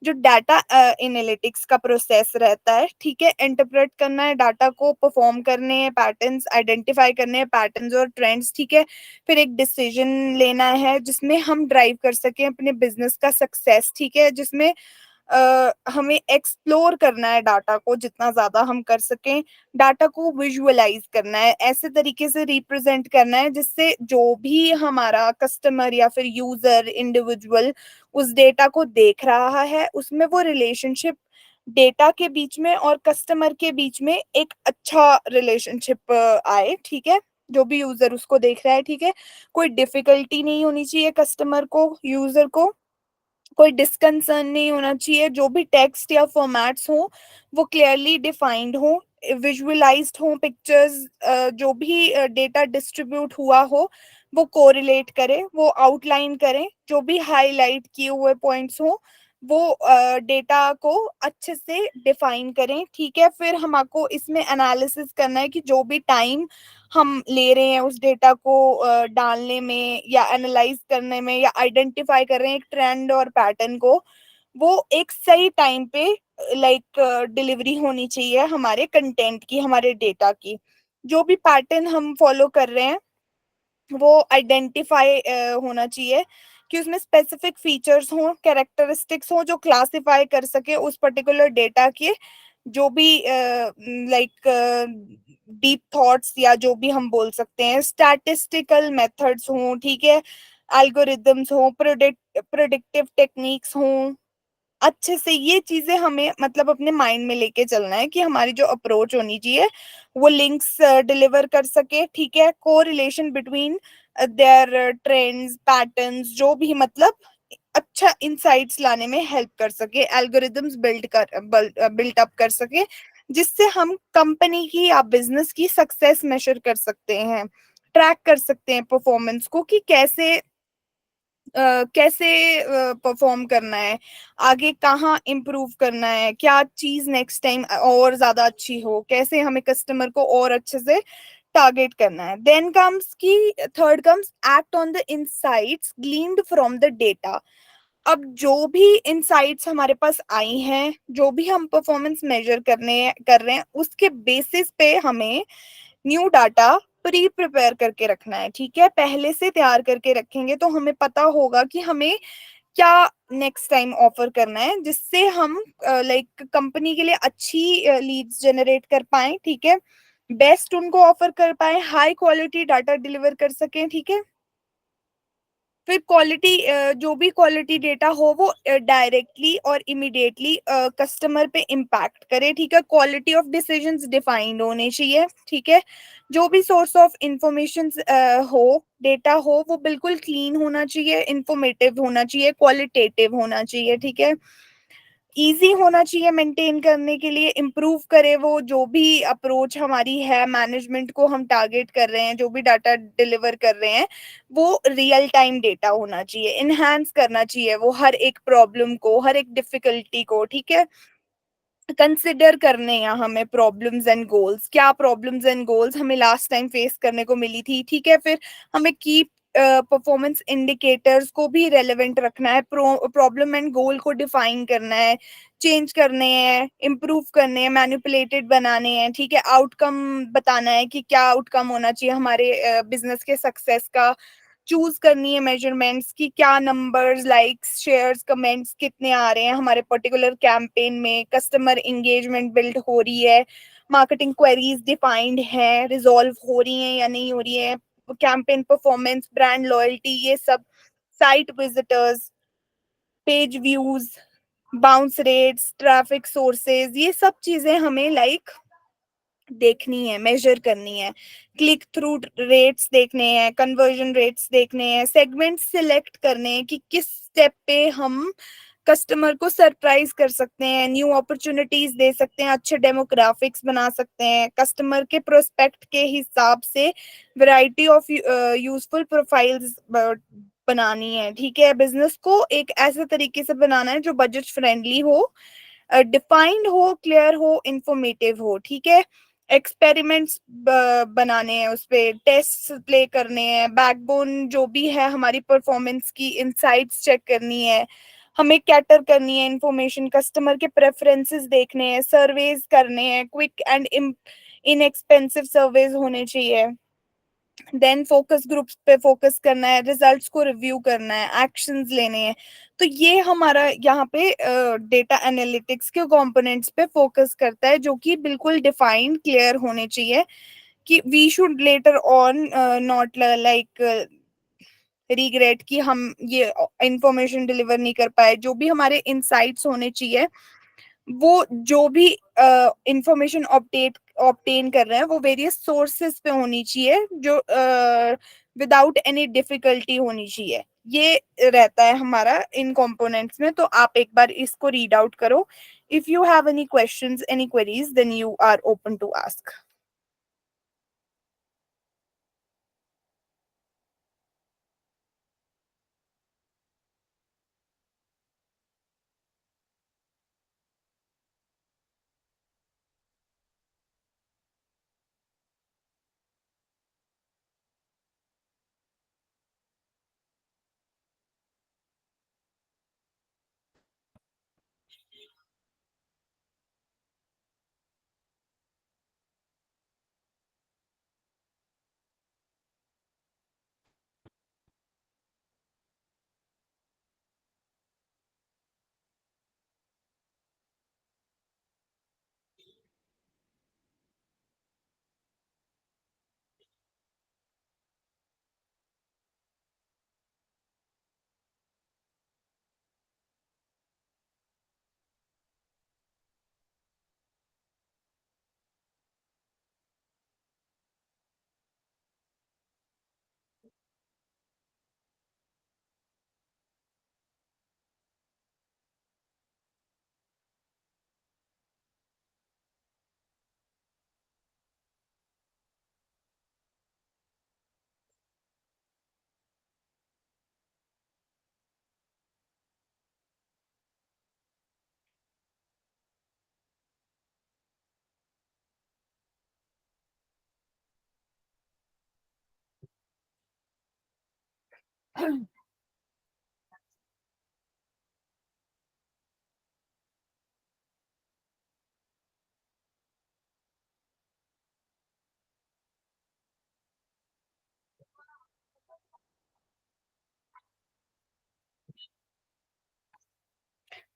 A: जो डाटा एनालिटिक्स का प्रोसेस रहता है। ठीक है, इंटरप्रेट करना है डाटा को, परफॉर्म करने हैं पैटर्न्स, आइडेंटिफाई करने हैं पैटर्न्स और ट्रेंड्स। ठीक है, फिर एक डिसीजन लेना है जिसमें हम ड्राइव कर सकें अपने बिजनेस का सक्सेस। ठीक है, जिसमें हमें एक्सप्लोर करना है डाटा को जितना ज्यादा हम कर सकें, डाटा को विजुअलाइज करना है, ऐसे तरीके से रिप्रेजेंट करना है जिससे जो भी हमारा कस्टमर या फिर यूजर इंडिविजुअल उस डेटा को देख रहा है उसमें वो रिलेशनशिप डेटा के बीच में और कस्टमर के बीच में एक अच्छा रिलेशनशिप आए। ठीक है, जो भी यूजर उसको देख रहा है। ठीक है, कोई डिफिकल्टी नहीं होनी चाहिए कस्टमर को, यूजर को कोई डिस्कंसर्न नहीं होना चाहिए, जो भी टेक्स्ट या फॉर्मेट्स हो वो क्लियरली डिफाइंड हो, विजुअलाइज्ड हो पिक्चर्स, जो भी डेटा डिस्ट्रीब्यूट हुआ हो वो कोरिलेट करे, वो आउटलाइन करें, जो भी हाईलाइट किए हुए पॉइंट्स हो वो डेटा को अच्छे से डिफाइन करें। ठीक है, फिर हमको इसमें एनालिसिस करना है कि जो भी टाइम हम ले रहे हैं उस डेटा को डालने में या एनालाइज करने में या आइडेंटिफाई कर रहे हैं एक ट्रेंड और पैटर्न को, वो एक सही टाइम पे लाइक डिलीवरी होनी चाहिए हमारे कंटेंट की, हमारे डेटा की। जो भी पैटर्न हम फॉलो कर रहे हैं वो आइडेंटिफाई होना चाहिए कि उसमें स्पेसिफिक फीचर्स हों, कैरेक्टरिस्टिक्स हों जो क्लासिफाई कर सके उस पर्टिकुलर डेटा के, जो भी लाइक डीप थॉट्स या जो भी हम बोल सकते हैं, स्टैटिस्टिकल मेथड्स हों। ठीक है, एल्गोरिदम्स हों, प्रोडिक्टिव टेक्निक्स हों, अच्छे से ये चीजें हमें मतलब अपने माइंड में लेके चलना है कि हमारी जो अप्रोच होनी चाहिए वो लिंक्स डिलीवर कर सके। ठीक है, correlation between their trends, patterns, जो भी मतलब अच्छा इंसाइट्स लाने में हेल्प कर सके, एल्गोरिदम्स बिल्ट अप कर सके, जिससे हम कंपनी की या बिजनेस की सक्सेस मेजर कर सकते हैं, ट्रैक कर सकते हैं परफॉर्मेंस को कि कैसे कैसे परफॉर्म करना है, आगे कहाँ इम्प्रूव करना है, क्या चीज नेक्स्ट टाइम और ज्यादा अच्छी हो, कैसे हमें कस्टमर को और अच्छे से टारगेट करना है। Then comes the third comes act on the insights gleaned from the data. अब जो भी इनसाइट्स हमारे पास आई हैं, जो भी हम परफॉर्मेंस मेजर कर रहे हैं उसके बेसिस पे हमें न्यू डाटा प्री प्रिपेयर करके रखना है। ठीक है, पहले से तैयार करके रखेंगे तो हमें पता होगा कि हमें क्या नेक्स्ट टाइम ऑफर करना है, जिससे हम लाइक कंपनी के लिए अच्छी लीड्स जनरेट कर पाए। ठीक है, बेस्ट उनको ऑफर कर पाए, हाई क्वालिटी डाटा डिलीवर कर सकें। ठीक है, फिर क्वालिटी जो भी क्वालिटी डेटा हो वो डायरेक्टली और इमिडिएटली कस्टमर पे इम्पैक्ट करे। ठीक है, क्वालिटी ऑफ डिसीजंस डिफाइंड होने चाहिए। ठीक है, जो भी सोर्स ऑफ इंफॉर्मेशन हो, डेटा हो, वो बिल्कुल क्लीन होना चाहिए, इंफॉर्मेटिव होना चाहिए, क्वालिटेटिव होना चाहिए। ठीक है, इजी होना चाहिए मेंटेन करने के लिए, इम्प्रूव करे वो जो भी अप्रोच हमारी है, मैनेजमेंट को हम टारगेट कर रहे हैं, जो भी डाटा डिलीवर कर रहे हैं वो रियल टाइम डेटा होना चाहिए, इनहांस करना चाहिए वो हर एक प्रॉब्लम को, हर एक डिफिकल्टी को। ठीक है, कंसिडर करने हैं हमें प्रॉब्लम्स एंड गोल्स, क्या प्रॉब्लम्स एंड गोल्स हमें लास्ट टाइम फेस करने को मिली थी। ठीक है, फिर हमें की परफॉर्मेंस इंडिकेटर्स को भी रेलेवेंट रखना है, प्रॉब्लम एंड गोल को डिफाइन करना है, चेंज करने हैं, इम्प्रूव करने हैं, मैनिपुलेटेड बनाने हैं। ठीक है, आउटकम बताना है कि क्या आउटकम होना चाहिए हमारे बिजनेस के सक्सेस का, चूज करनी है मेजरमेंट्स की क्या नंबर्स, लाइक्स, शेयर्स, कमेंट्स कितने आ रहे हैं हमारे पर्टिकुलर कैंपेन में, कस्टमर एंगेजमेंट बिल्ड हो रही है, मार्केटिंग क्वेरीज डिफाइंड है, रिजॉल्व हो रही हैं या नहीं हो रही है, कैंपेन परफॉर्मेंस, ब्रांड लॉयल्टी, ये सब, site visitors, page views, bounce rates, traffic sources, ये सब चीजें हमें देखनी है, मेजर करनी है। क्लिक थ्रू रेट्स देखने हैं, कन्वर्जन रेट्स देखने हैं, सेगमेंट सिलेक्ट करने हैं कि किस स्टेप पे हम कस्टमर को सरप्राइज कर सकते हैं, न्यू अपॉर्चुनिटीज दे सकते हैं, अच्छे डेमोग्राफिक्स बना सकते हैं, कस्टमर के प्रोस्पेक्ट के हिसाब से वैरायटी ऑफ यूजफुल प्रोफाइल्स बनानी है। ठीक है, बिजनेस को एक ऐसे तरीके से बनाना है जो बजट फ्रेंडली हो, डिफाइंड हो, क्लियर हो, इंफॉर्मेटिव हो। ठीक है, एक्सपेरिमेंट्स बनाने हैं, उस पे टेस्ट प्ले करने हैं, बैकबोन जो भी है हमारी परफॉर्मेंस की इनसाइट्स चेक करनी है, हमें कैटर करनी है इंफॉर्मेशन, कस्टमर के प्रेफरेंसेस देखने हैं, सर्वेज करने हैं, क्विक एंड इनएक्सपेंसिव सर्वेज होने चाहिए, देन फोकस ग्रुप्स पे फोकस करना है, रिजल्ट्स को रिव्यू करना है, एक्शंस लेने हैं। तो ये हमारा यहाँ पे डेटा एनालिटिक्स के कंपोनेंट्स पे फोकस करता है, जो कि बिल्कुल डिफाइंड, क्लियर होने चाहिए कि we should later on not like regret कि हम ये इंफॉर्मेशन डिलीवर नहीं कर पाए। जो भी हमारे इनसाइट्स होने चाहिए, वो जो भी इंफॉर्मेशन ऑब्टेन कर रहे हैं, वो वेरियस सोर्सेस पे होनी चाहिए, जो विदाउट एनी डिफिकल्टी होनी चाहिए। ये रहता है हमारा इन कंपोनेंट्स में। तो आप एक बार इसको रीड आउट करो। If you have any questions, any queries, then you are open to ask.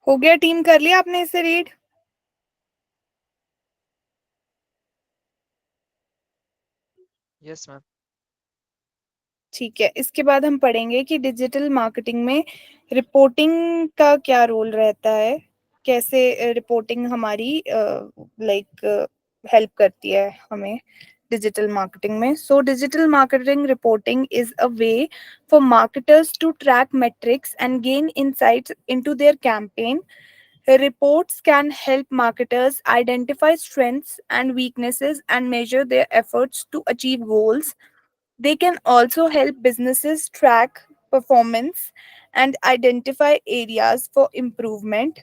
A: हो गया टीम, कर लिया आपने इसे रीड?
C: Yes ma'am.
A: ठीक है, इसके बाद हम पढ़ेंगे कि डिजिटल मार्केटिंग में रिपोर्टिंग का क्या रोल रहता है, कैसे रिपोर्टिंग हमारी हेल्प करती है हमें डिजिटल मार्केटिंग में। So digital marketing reporting is a way for marketers to track metrics and gain insights into their campaign. Reports can help marketers identify strengths and weaknesses and measure their efforts to achieve goals. They can also help businesses track performance and identify areas for improvement.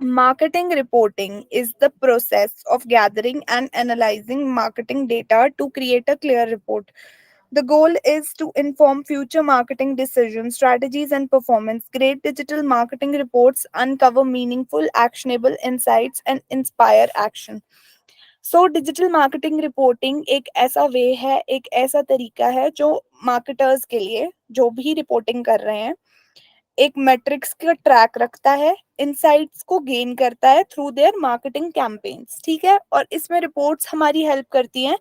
A: Marketing reporting is the process of gathering and analyzing marketing data to create a clear report. The goal is to inform future marketing decisions, strategies, and performance. Great digital marketing reports uncover meaningful, actionable insights and inspire action. So digital marketing reporting एक ऐसा वे है, एक ऐसा तरीका है जो marketers के लिए, जो भी रिपोर्टिंग कर रहे हैं, एक मैट्रिक्स का ट्रैक रखता है, इनसाइट्स को गेन करता है थ्रू देयर मार्केटिंग कैंपेन्स, ठीक है। और इसमें रिपोर्ट्स हमारी हेल्प करती हैं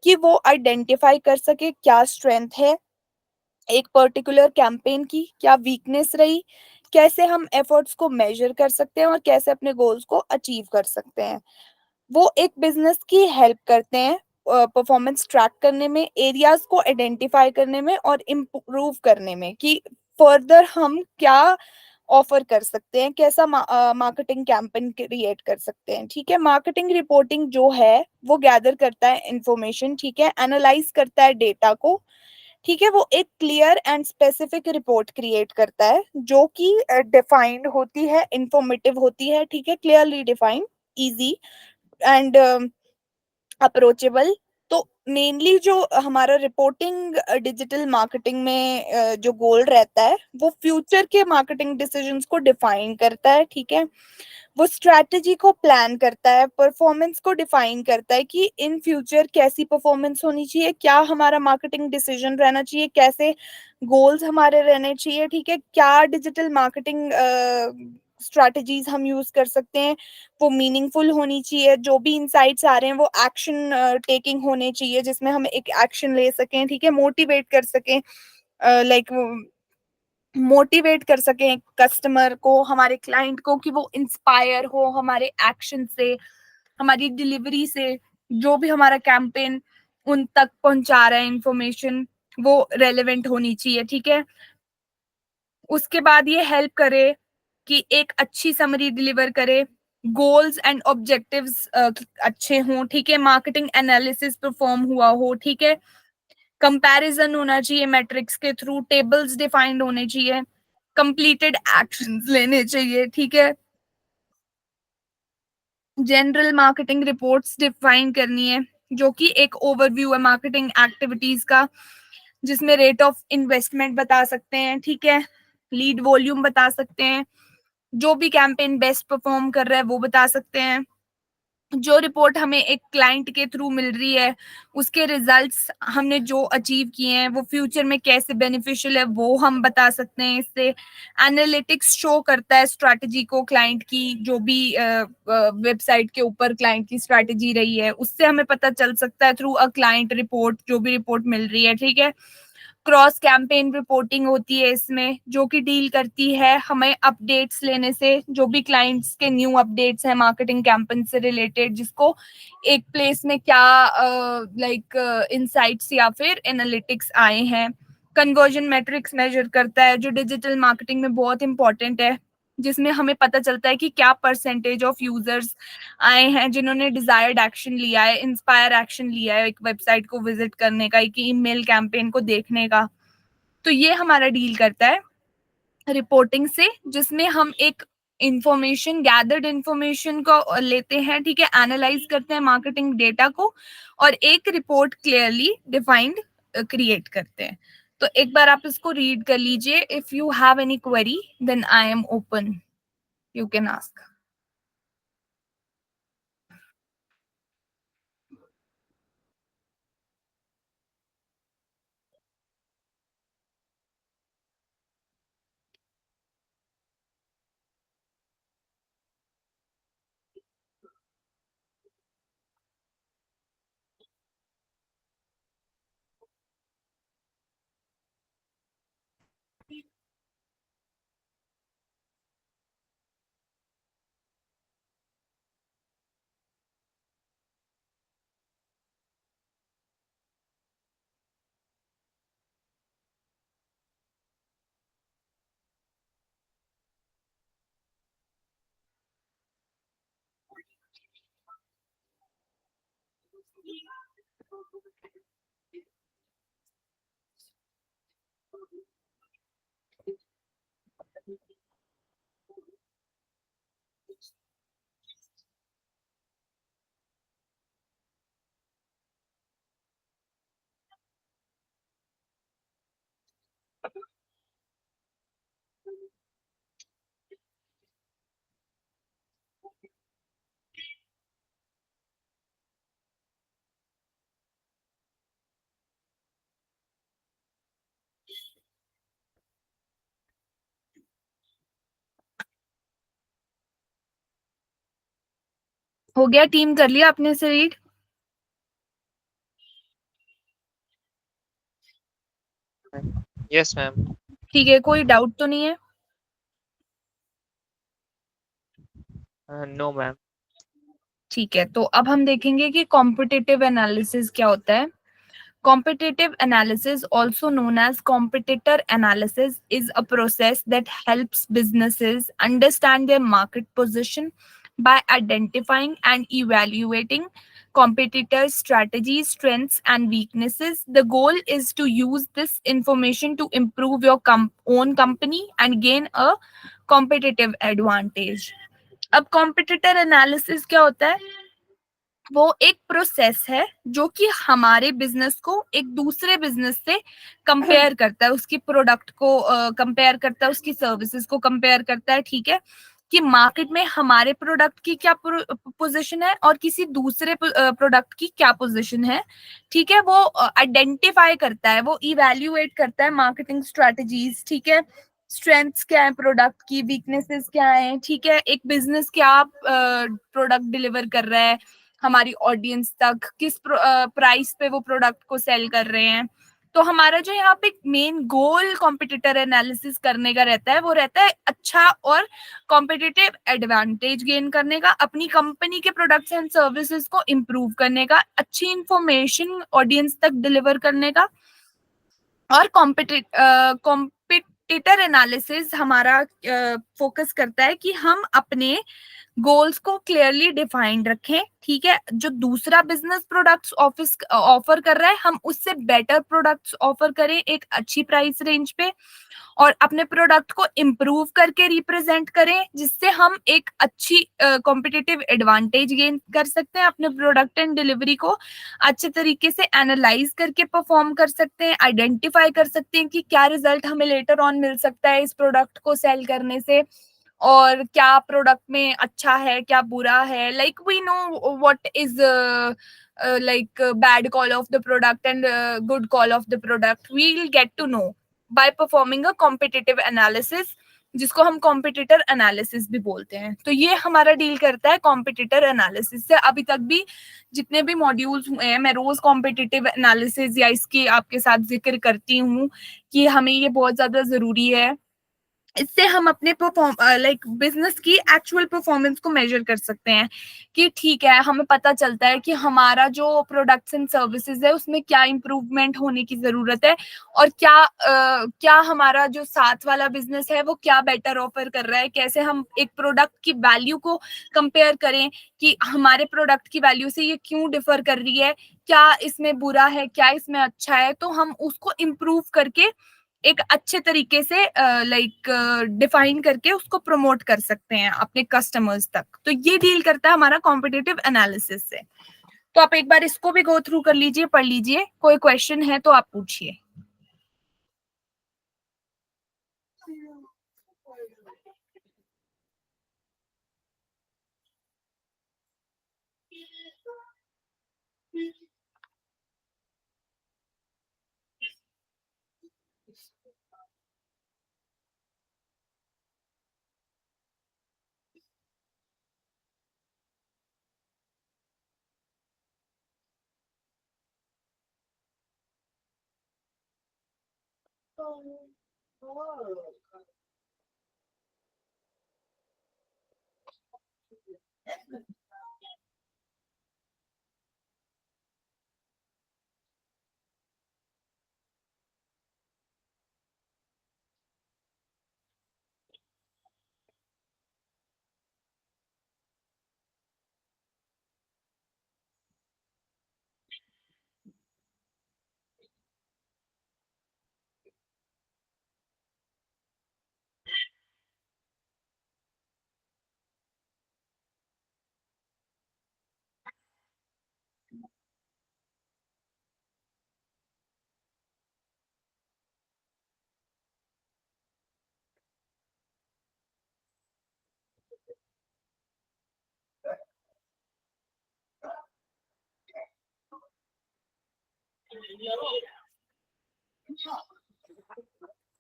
A: कि वो आइडेंटिफाई कर सके क्या स्ट्रेंथ है एक पर्टिकुलर कैंपेन की, क्या वीकनेस रही, कैसे हम एफर्ट्स को मेजर कर सकते हैं और कैसे अपने गोल्स को अचीव कर सकते हैं। वो एक बिजनेस की हेल्प करते हैं परफॉर्मेंस ट्रैक करने में, एरियाज को आइडेंटिफाई करने में और इम्प्रूव करने में कि फर्दर हम क्या ऑफर कर सकते हैं, कैसा मार्केटिंग कैंपेन क्रिएट कर सकते हैं, ठीक है। मार्केटिंग रिपोर्टिंग जो है वो गैदर करता है इंफॉर्मेशन, ठीक है, एनालाइज करता है डेटा को, ठीक है। वो एक clear and specific report create करता है जो कि डिफाइंड होती है, इंफॉर्मेटिव होती है, ठीक है, clearly defined, easy and approachable. तो मेनली जो हमारा रिपोर्टिंग डिजिटल मार्केटिंग में जो गोल रहता है वो फ्यूचर के मार्केटिंग डिसीजंस को डिफाइन करता है, ठीक है। वो स्ट्रैटेजी को प्लान करता है, परफॉर्मेंस को डिफाइन करता है कि इन फ्यूचर कैसी परफॉर्मेंस होनी चाहिए, क्या हमारा मार्केटिंग डिसीजन रहना चाहिए, कैसे गोल्स हमारे रहने चाहिए, ठीक है, क्या डिजिटल मार्केटिंग स्ट्रैटेजीज हम यूज कर सकते हैं, वो मीनिंगफुल होनी चाहिए, जो भी इंसाइट्स आ रहे हैं वो एक्शन टेकिंग होने चाहिए जिसमें हम एक एक्शन ले सकें, ठीक है, मोटिवेट कर सकें, लाइक मोटिवेट कर सकें कस्टमर को, हमारे क्लाइंट को कि वो इंस्पायर हो हमारे एक्शन से, हमारी डिलीवरी से, जो भी हमारा कैंपेन उन तक पहुंचा रहा है इंफॉर्मेशन वो रेलेवेंट होनी चाहिए, ठीक है। उसके बाद ये हेल्प करे कि एक अच्छी समरी डिलीवर करे, गोल्स एंड ऑब्जेक्टिव्स अच्छे हों, ठीक है, मार्केटिंग एनालिसिस परफॉर्म हुआ हो, ठीक है, कंपैरिजन होना चाहिए मैट्रिक्स के थ्रू, टेबल्स डिफाइंड होने चाहिए, कंप्लीटेड एक्शंस लेने चाहिए, ठीक है, जनरल मार्केटिंग रिपोर्ट्स डिफाइन करनी है जो कि एक ओवरव्यू है मार्केटिंग एक्टिविटीज का, जिसमें रेट ऑफ इन्वेस्टमेंट बता सकते हैं, ठीक है, लीड वॉल्यूम बता सकते हैं, जो भी कैंपेन बेस्ट परफॉर्म कर रहा है वो बता सकते हैं, जो रिपोर्ट हमें एक क्लाइंट के थ्रू मिल रही है उसके रिजल्ट्स हमने जो अचीव किए हैं वो फ्यूचर में कैसे बेनिफिशियल है वो हम बता सकते हैं। इससे एनालिटिक्स शो करता है स्ट्रैटेजी को, क्लाइंट की जो भी वेबसाइट के ऊपर क्लाइंट की स्ट्रैटेजी रही है उससे हमें पता चल सकता है थ्रू अ क्लाइंट रिपोर्ट, जो भी रिपोर्ट मिल रही है, ठीक है। क्रॉस कैंपेन रिपोर्टिंग होती है इसमें जो कि डील करती है हमें अपडेट्स लेने से, जो भी क्लाइंट्स के न्यू अपडेट्स हैं मार्केटिंग कैंपेन से रिलेटेड जिसको एक प्लेस में क्या लाइक इनसाइट्स या फिर एनालिटिक्स आए हैं। कन्वर्जन मैट्रिक्स मेजर करता है जो डिजिटल मार्केटिंग में बहुत इंपॉर्टेंट है, जिसमें हमें पता चलता है कि क्या परसेंटेज ऑफ यूजर्स आए हैं जिन्होंने डिजायर्ड एक्शन लिया है, इंस्पायर एक्शन लिया है एक वेबसाइट को विजिट करने का, एक ईमेल कैंपेन को देखने का। तो ये हमारा डील करता है रिपोर्टिंग से, जिसमें हम एक इंफॉर्मेशन गैदर्ड इंफॉर्मेशन को लेते हैं, ठीक है, एनालाइज करते हैं मार्केटिंग डेटा को और एक रिपोर्ट क्लियरली डिफाइंड क्रिएट करते हैं। तो एक बार आप इसको रीड कर लीजिए। If you have any query then I am open, you can ask. हो गया? टीम कर लिया आपने से रीड?
C: Yes ma'am.
A: ठीक है, कोई डाउट तो नहीं है?
C: No ma'am.
A: ठीक है, तो अब हम देखेंगे कि कॉम्पिटिटिव एनालिसिस क्या होता है। Competitive analysis, also known as competitor analysis, is a process that helps businesses understand their market position by identifying and evaluating competitors' strategies, strengths, and weaknesses. The goal is to use this information to improve your own company and gain a competitive advantage. अब competitor analysis क्या होता है? वो एक process है जो कि हमारे बिजनेस को एक दूसरे बिजनेस से कंपेयर करता है, उसकी प्रोडक्ट को कंपेयर करता है, उसकी सर्विसेज को कंपेयर करता है, ठीक है, कि मार्केट में हमारे प्रोडक्ट की क्या पोजीशन है और किसी दूसरे प्रोडक्ट की क्या पोजीशन है, ठीक है। वो आइडेंटिफाई करता है, वो इवेल्युएट करता है मार्केटिंग स्ट्रेटजीज, ठीक है, स्ट्रेंथ्स क्या है प्रोडक्ट की, वीकनेसेस क्या है, ठीक है, एक बिजनेस क्या प्रोडक्ट डिलीवर कर रहा है हमारी ऑडियंस तक, किस प्राइस पे वो प्रोडक्ट को सेल कर रहे हैं। तो हमारा जो यहाँ पे मेन गोल कॉम्पिटिटर एनालिसिस करने का रहता है, वो रहता है अच्छा और कॉम्पिटिटिव एडवांटेज गेन करने का, अपनी कंपनी के प्रोडक्ट्स एंड सर्विसेज को इम्प्रूव करने का, अच्छी इंफॉर्मेशन ऑडियंस तक डिलीवर करने का। और कॉम्पिटिटर एनालिसिस हमारा फोकस करता है कि हम अपने गोल्स को क्लियरली डिफाइंड रखें, ठीक है, जो दूसरा बिजनेस प्रोडक्ट्स ऑफर कर रहा है हम उससे बेटर प्रोडक्ट्स ऑफर करें एक अच्छी प्राइस रेंज पे, और अपने प्रोडक्ट को इम्प्रूव करके रिप्रेजेंट करें, जिससे हम एक अच्छी कॉम्पिटिटिव एडवांटेज गेन कर सकते हैं, अपने प्रोडक्ट एंड डिलीवरी को अच्छे तरीके से एनालाइज करके परफॉर्म कर सकते हैं, आइडेंटिफाई कर सकते हैं कि क्या रिजल्ट हमें लेटर ऑन मिल सकता है इस प्रोडक्ट को सेल करने से, और क्या प्रोडक्ट में अच्छा है क्या बुरा है, like we know what is like bad call of the product and good call of the product, we will get to know by performing a competitive analysis, जिसको हम कॉम्पिटिटर एनालिसिस भी बोलते हैं। तो ये हमारा डील करता है कॉम्पिटिटर एनालिसिस से। अभी तक भी जितने भी मॉड्यूल्स हुए हैं मैं रोज कॉम्पिटिटिव एनालिसिस या इसकी आपके साथ जिक्र करती हूँ कि हमें ये बहुत ज्यादा जरूरी है। इससे हम अपने बिजनेस की एक्चुअल परफॉर्मेंस को मेजर कर सकते हैं कि ठीक है, हमें पता चलता है कि हमारा जो प्रोडक्ट्स एंड सर्विसेज है उसमें क्या इंप्रूवमेंट होने की जरूरत है, और क्या हमारा जो साथ वाला बिजनेस है वो क्या बेटर ऑफर कर रहा है, कैसे हम एक प्रोडक्ट की वैल्यू को कंपेयर करें कि हमारे प्रोडक्ट की वैल्यू से ये क्यों डिफर कर रही है, क्या इसमें बुरा है क्या इसमें अच्छा है, तो हम उसको इम्प्रूव करके एक अच्छे तरीके से डिफाइन करके उसको प्रमोट कर सकते हैं अपने कस्टमर्स तक। तो ये डील करता है हमारा कॉम्पिटिटिव एनालिसिस से। तो आप एक बार इसको भी गो थ्रू कर लीजिए, पढ़ लीजिए, कोई क्वेश्चन है तो आप पूछिए।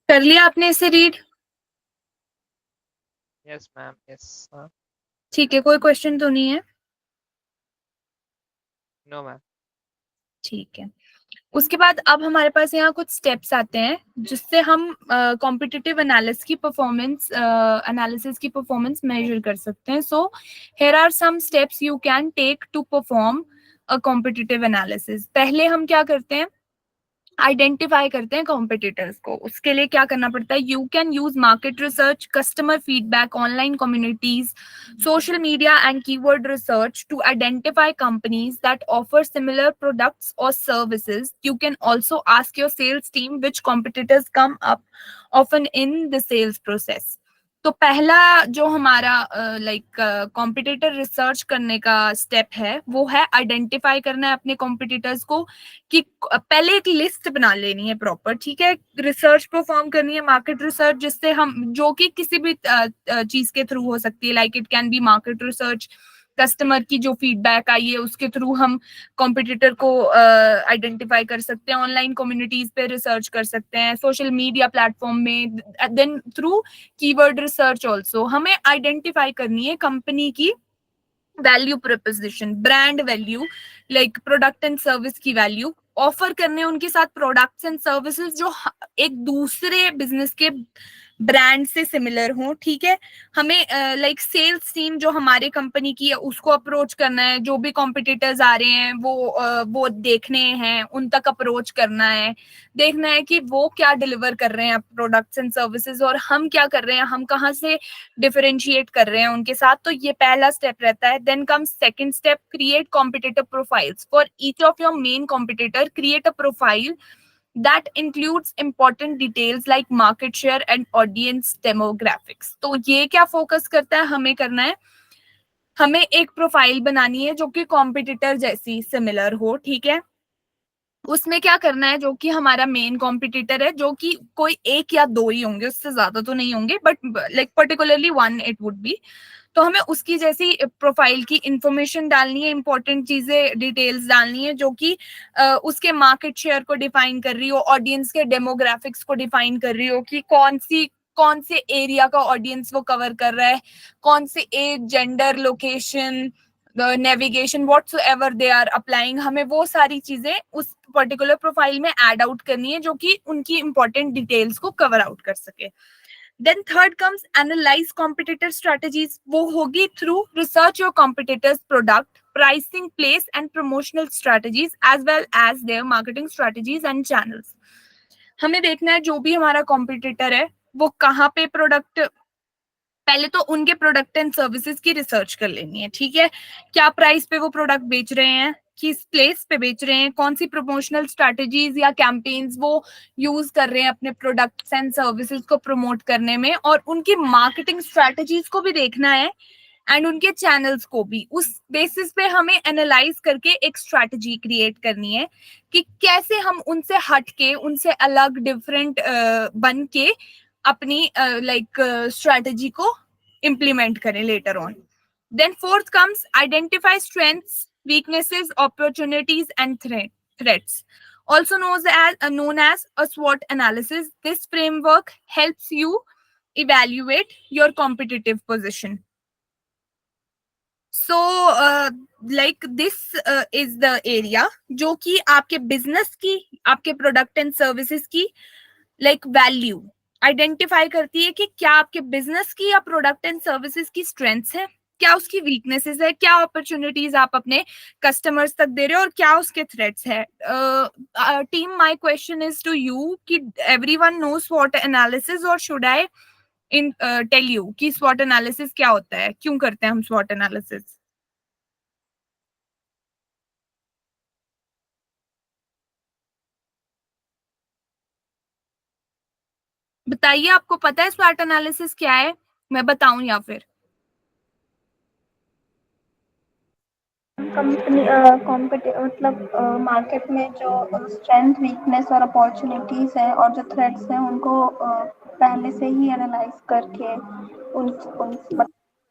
A: कर लिया आपने इसे रीड?
C: Yes ma'am, yes.
A: ठीक है, कोई क्वेश्चन तो नहीं है?
C: No ma'am.
A: ठीक है, उसके बाद अब हमारे पास यहाँ कुछ स्टेप्स आते हैं जिससे हम कॉम्पिटिटिव एनालिसिस की परफॉर्मेंस मेजर कर सकते हैं. So here are some steps you can take to perform a competitive analysis. पहले हम क्या करते हैं, आइडेंटिफाई करते हैं कॉम्पिटिटर्स को. उसके लिए क्या करना पड़ता है, you can use market research, customer feedback, online communities, social media and keyword research to identify companies that offer similar products or services. You can also ask your sales team which competitors come up often in the sales process. तो पहला जो हमारा competitor research करने का step है वो है identify करना है अपने कॉम्पिटिटर्स को, कि पहले एक लिस्ट बना लेनी है प्रॉपर. ठीक है, रिसर्च परफॉर्म करनी है, मार्केट रिसर्च, जिससे हम, जो कि किसी भी चीज के थ्रू हो सकती है, like it can be market research, customer की जो फीडबैक आई है उसके थ्रू हम कॉम्पिटिटर को आइडेंटिफाई कर सकते हैं, ऑनलाइन कम्युनिटीज पे रिसर्च कर सकते हैं, सोशल मीडिया प्लेटफॉर्म में, then through keyword research also हमें आइडेंटिफाई करनी है कंपनी की value proposition, brand value, like product and service की वैल्यू, ऑफर करने उनके साथ प्रोडक्ट्स एंड सर्विसेज जो एक दूसरे बिजनेस के ब्रांड से सिमिलर हो. ठीक है, हमें लाइक सेल्स टीम जो हमारे कंपनी की है उसको अप्रोच करना है, जो भी कॉम्पिटिटर्स आ रहे हैं वो देखने हैं, उन तक अप्रोच करना है, देखना है कि वो क्या डिलीवर कर रहे हैं प्रोडक्ट्स एंड सर्विसेज और हम क्या कर रहे हैं, हम कहाँ से डिफरेंशिएट कर रहे हैं उनके साथ. तो ये पहला स्टेप रहता है. Then come second step, create competitive profiles for each of your main competitor. Create a profile that includes important details like market share and audience demographics. तो ये क्या फोकस करता है, हमें करना है, हमें एक प्रोफाइल बनानी है जो कि कॉम्पिटिटर जैसी सिमिलर हो. ठीक है, उसमें क्या करना है, जो कि हमारा मेन कॉम्पिटिटर है, जो कि कोई एक या दो ही होंगे, उससे ज्यादा तो नहीं होंगे, but like particularly one it would be. तो हमें उसकी जैसी प्रोफाइल की इंफॉर्मेशन डालनी है, इंपॉर्टेंट चीजें, डिटेल्स डालनी है, जो कि उसके मार्केट शेयर को डिफाइन कर रही हो, ऑडियंस के डेमोग्राफिक्स को डिफाइन कर रही हो, कि कौन से एरिया का ऑडियंस वो कवर कर रहा है, कौन से age, gender, location, navigation, whatsoever they are applying. हमें वो सारी चीजें उस पर्टिकुलर प्रोफाइल में ऐड आउट करनी है जो कि उनकी इंपॉर्टेंट डिटेल्स को कवर आउट कर सके. Then third comes analyze competitor strategies. वो होगी through research your competitors product, pricing, place and promotional strategies as well as their marketing strategies and channels. हमें देखना है जो भी हमारा competitor है वो कहाँ पे प्रोडक्ट, पहले तो उनके प्रोडक्ट एंड सर्विसेज की रिसर्च कर लेनी है. ठीक है, क्या प्राइस पे वो प्रोडक्ट बेच रहे हैं, किस प्लेस पे बेच रहे हैं, कौन सी प्रमोशनल स्ट्रैटेजीज या कैंपेन्स वो यूज कर रहे हैं अपने प्रोडक्ट्स एंड सर्विसेज को प्रमोट करने में, और उनकी मार्केटिंग स्ट्रैटेजीज को भी देखना है एंड उनके चैनल्स को भी. उस बेसिस पे हमें एनालाइज करके एक स्ट्रैटेजी क्रिएट करनी है कि कैसे हम उनसे हट के, उनसे अलग, डिफरेंट बन के अपनी स्ट्रैटेजी को इम्प्लीमेंट करें later on. Then fourth comes identify strengths, weaknesses, opportunities and threats, also known as a SWOT analysis. This framework helps you evaluate your competitive position. So this is the area जो कि आपके business की, आपके product and services की value identify करती है कि क्या आपके बिजनेस की या प्रोडक्ट एंड सर्विसेज की स्ट्रेंथ्स है, क्या उसकी वीकनेसेस है, क्या अपॉर्चुनिटीज आप अपने कस्टमर्स तक दे रहे हो और क्या उसके थ्रेट्स है. Team, my question is to you कि एवरीवन नोज स्वॉट एनालिसिस, और शुड आई टेल यू कि स्वॉट एनालिसिस क्या होता है, क्यों करते हैं हम स्वॉट एनालिसिस. बताइए, आपको पता है स्वॉट एनालिसिस क्या है, मैं बताऊं या फिर.
D: कंपनी मतलब मार्केट में जो स्ट्रेंथ, वीकनेस और अपॉर्चुनिटीज हैं और जो थ्रेट्स हैं उनको पहले से ही एनालाइज करके उन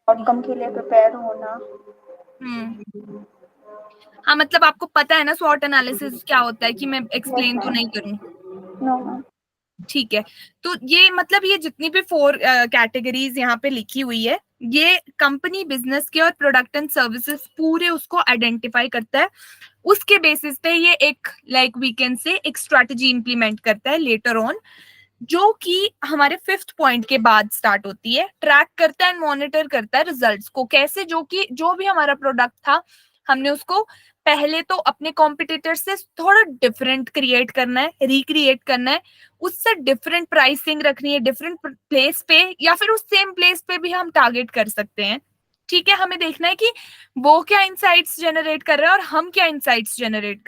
D: आउटकम के लिए प्रिपेयर होना.
A: हाँ, मतलब आपको पता है ना स्वॉट एनालिसिस क्या होता है, कि मैं एक्सप्लेन तो नहीं करूं.
D: नो.
A: ठीक है, तो ये मतलब ये जितनी भी 4 कैटेगरीज यहाँ पे लिखी हुई है ये कंपनी बिजनेस के और प्रोडक्ट एंड सर्विसेज पूरे उसको आइडेंटिफाई करता है, उसके बेसिस पे ये एक लाइक वीकेंड से एक स्ट्रैटेजी इंप्लीमेंट करता है लेटर ऑन, जो कि हमारे 5th पॉइंट के बाद स्टार्ट होती है। ट्रैक करता है एंड मॉनिटर करता है रिजल्ट्स को, कैसे जो कि जो भी हमारा प्रोडक्ट था हमने उसको पहले तो अपने कॉम्पिटिटर से थोड़ा डिफरेंट क्रिएट करना है, रिक्रिएट करना है, उससे डिफरेंट प्राइसिंग रखनी है डिफरेंट प्लेस पे, या फिर उस सेम प्लेस पे भी हम टारगेट कर सकते हैं। ठीक है, हमें देखना है कि वो क्या इंसाइट्स जनरेट कर रहे हैं और हम क्या इंसाइट्स जनरेट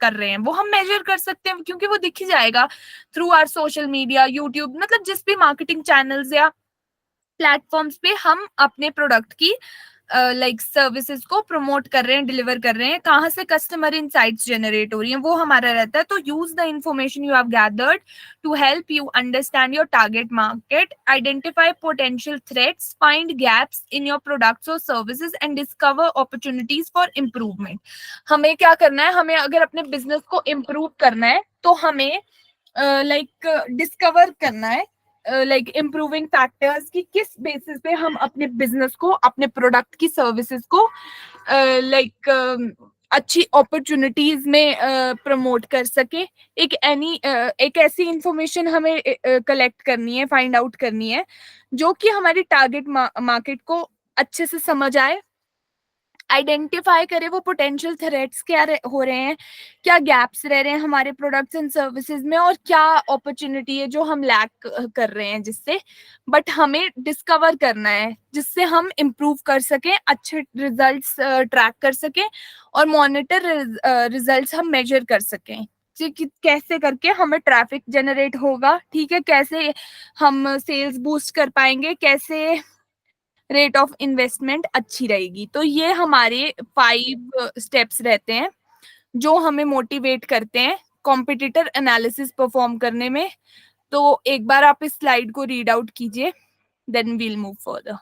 A: कर रहे हैं, वो हम मेजर कर सकते हैं क्योंकि वो दिख ही जाएगा through our social media, YouTube, मतलब जिस भी मार्केटिंग चैनल्स या प्लेटफॉर्म्स पे हम अपने प्रोडक्ट की लाइक सर्विसेज को प्रमोट कर रहे हैं, डिलीवर कर रहे हैं, कहाँ से कस्टमर इनसाइट्स जनरेट हो रही हैं, वो हमारा रहता है। तो use the information you have gathered to help you understand your target market, identify potential threats, find gaps in your products और services and discover opportunities for improvement. हमें क्या करना है, हमें अगर अपने बिजनेस को इम्प्रूव करना है तो हमें लाइक डिस्कवर करना है लाइक इम्प्रूविंग फैक्टर्स की किस बेसिस पे हम अपने बिजनेस को, अपने प्रोडक्ट की सर्विसेज को लाइक अच्छी अपॉर्चुनिटीज में प्रमोट कर सके। एक ऐसी इंफॉर्मेशन हमें कलेक्ट करनी है, फाइंड आउट करनी है जो कि हमारी टारगेट मार्केट को अच्छे से समझ आए, आइडेंटिफाई करें वो पोटेंशियल थ्रेट्स क्या हो रहे हैं, क्या गैप्स रह रहे हैं हमारे प्रोडक्ट्स एंड सर्विसेज में, और क्या अपॉर्चुनिटी है जो हम लैक कर रहे हैं जिससे, बट हमें डिस्कवर करना है जिससे हम इम्प्रूव कर सकें, अच्छे रिजल्ट्स ट्रैक कर सकें और मॉनिटर रिजल्ट्स हम मेजर कर सकें कि कैसे करके हमें ट्रैफिक जनरेट होगा, ठीक है, कैसे हम सेल्स बूस्ट कर पाएंगे, कैसे रेट ऑफ इन्वेस्टमेंट अच्छी रहेगी। तो ये हमारे 5 स्टेप्स रहते हैं जो हमें मोटिवेट करते हैं कॉम्पिटिटर एनालिसिस परफॉर्म करने में। तो एक बार आप इस स्लाइड को रीड आउट कीजिए, देन वील मूव फर्दर।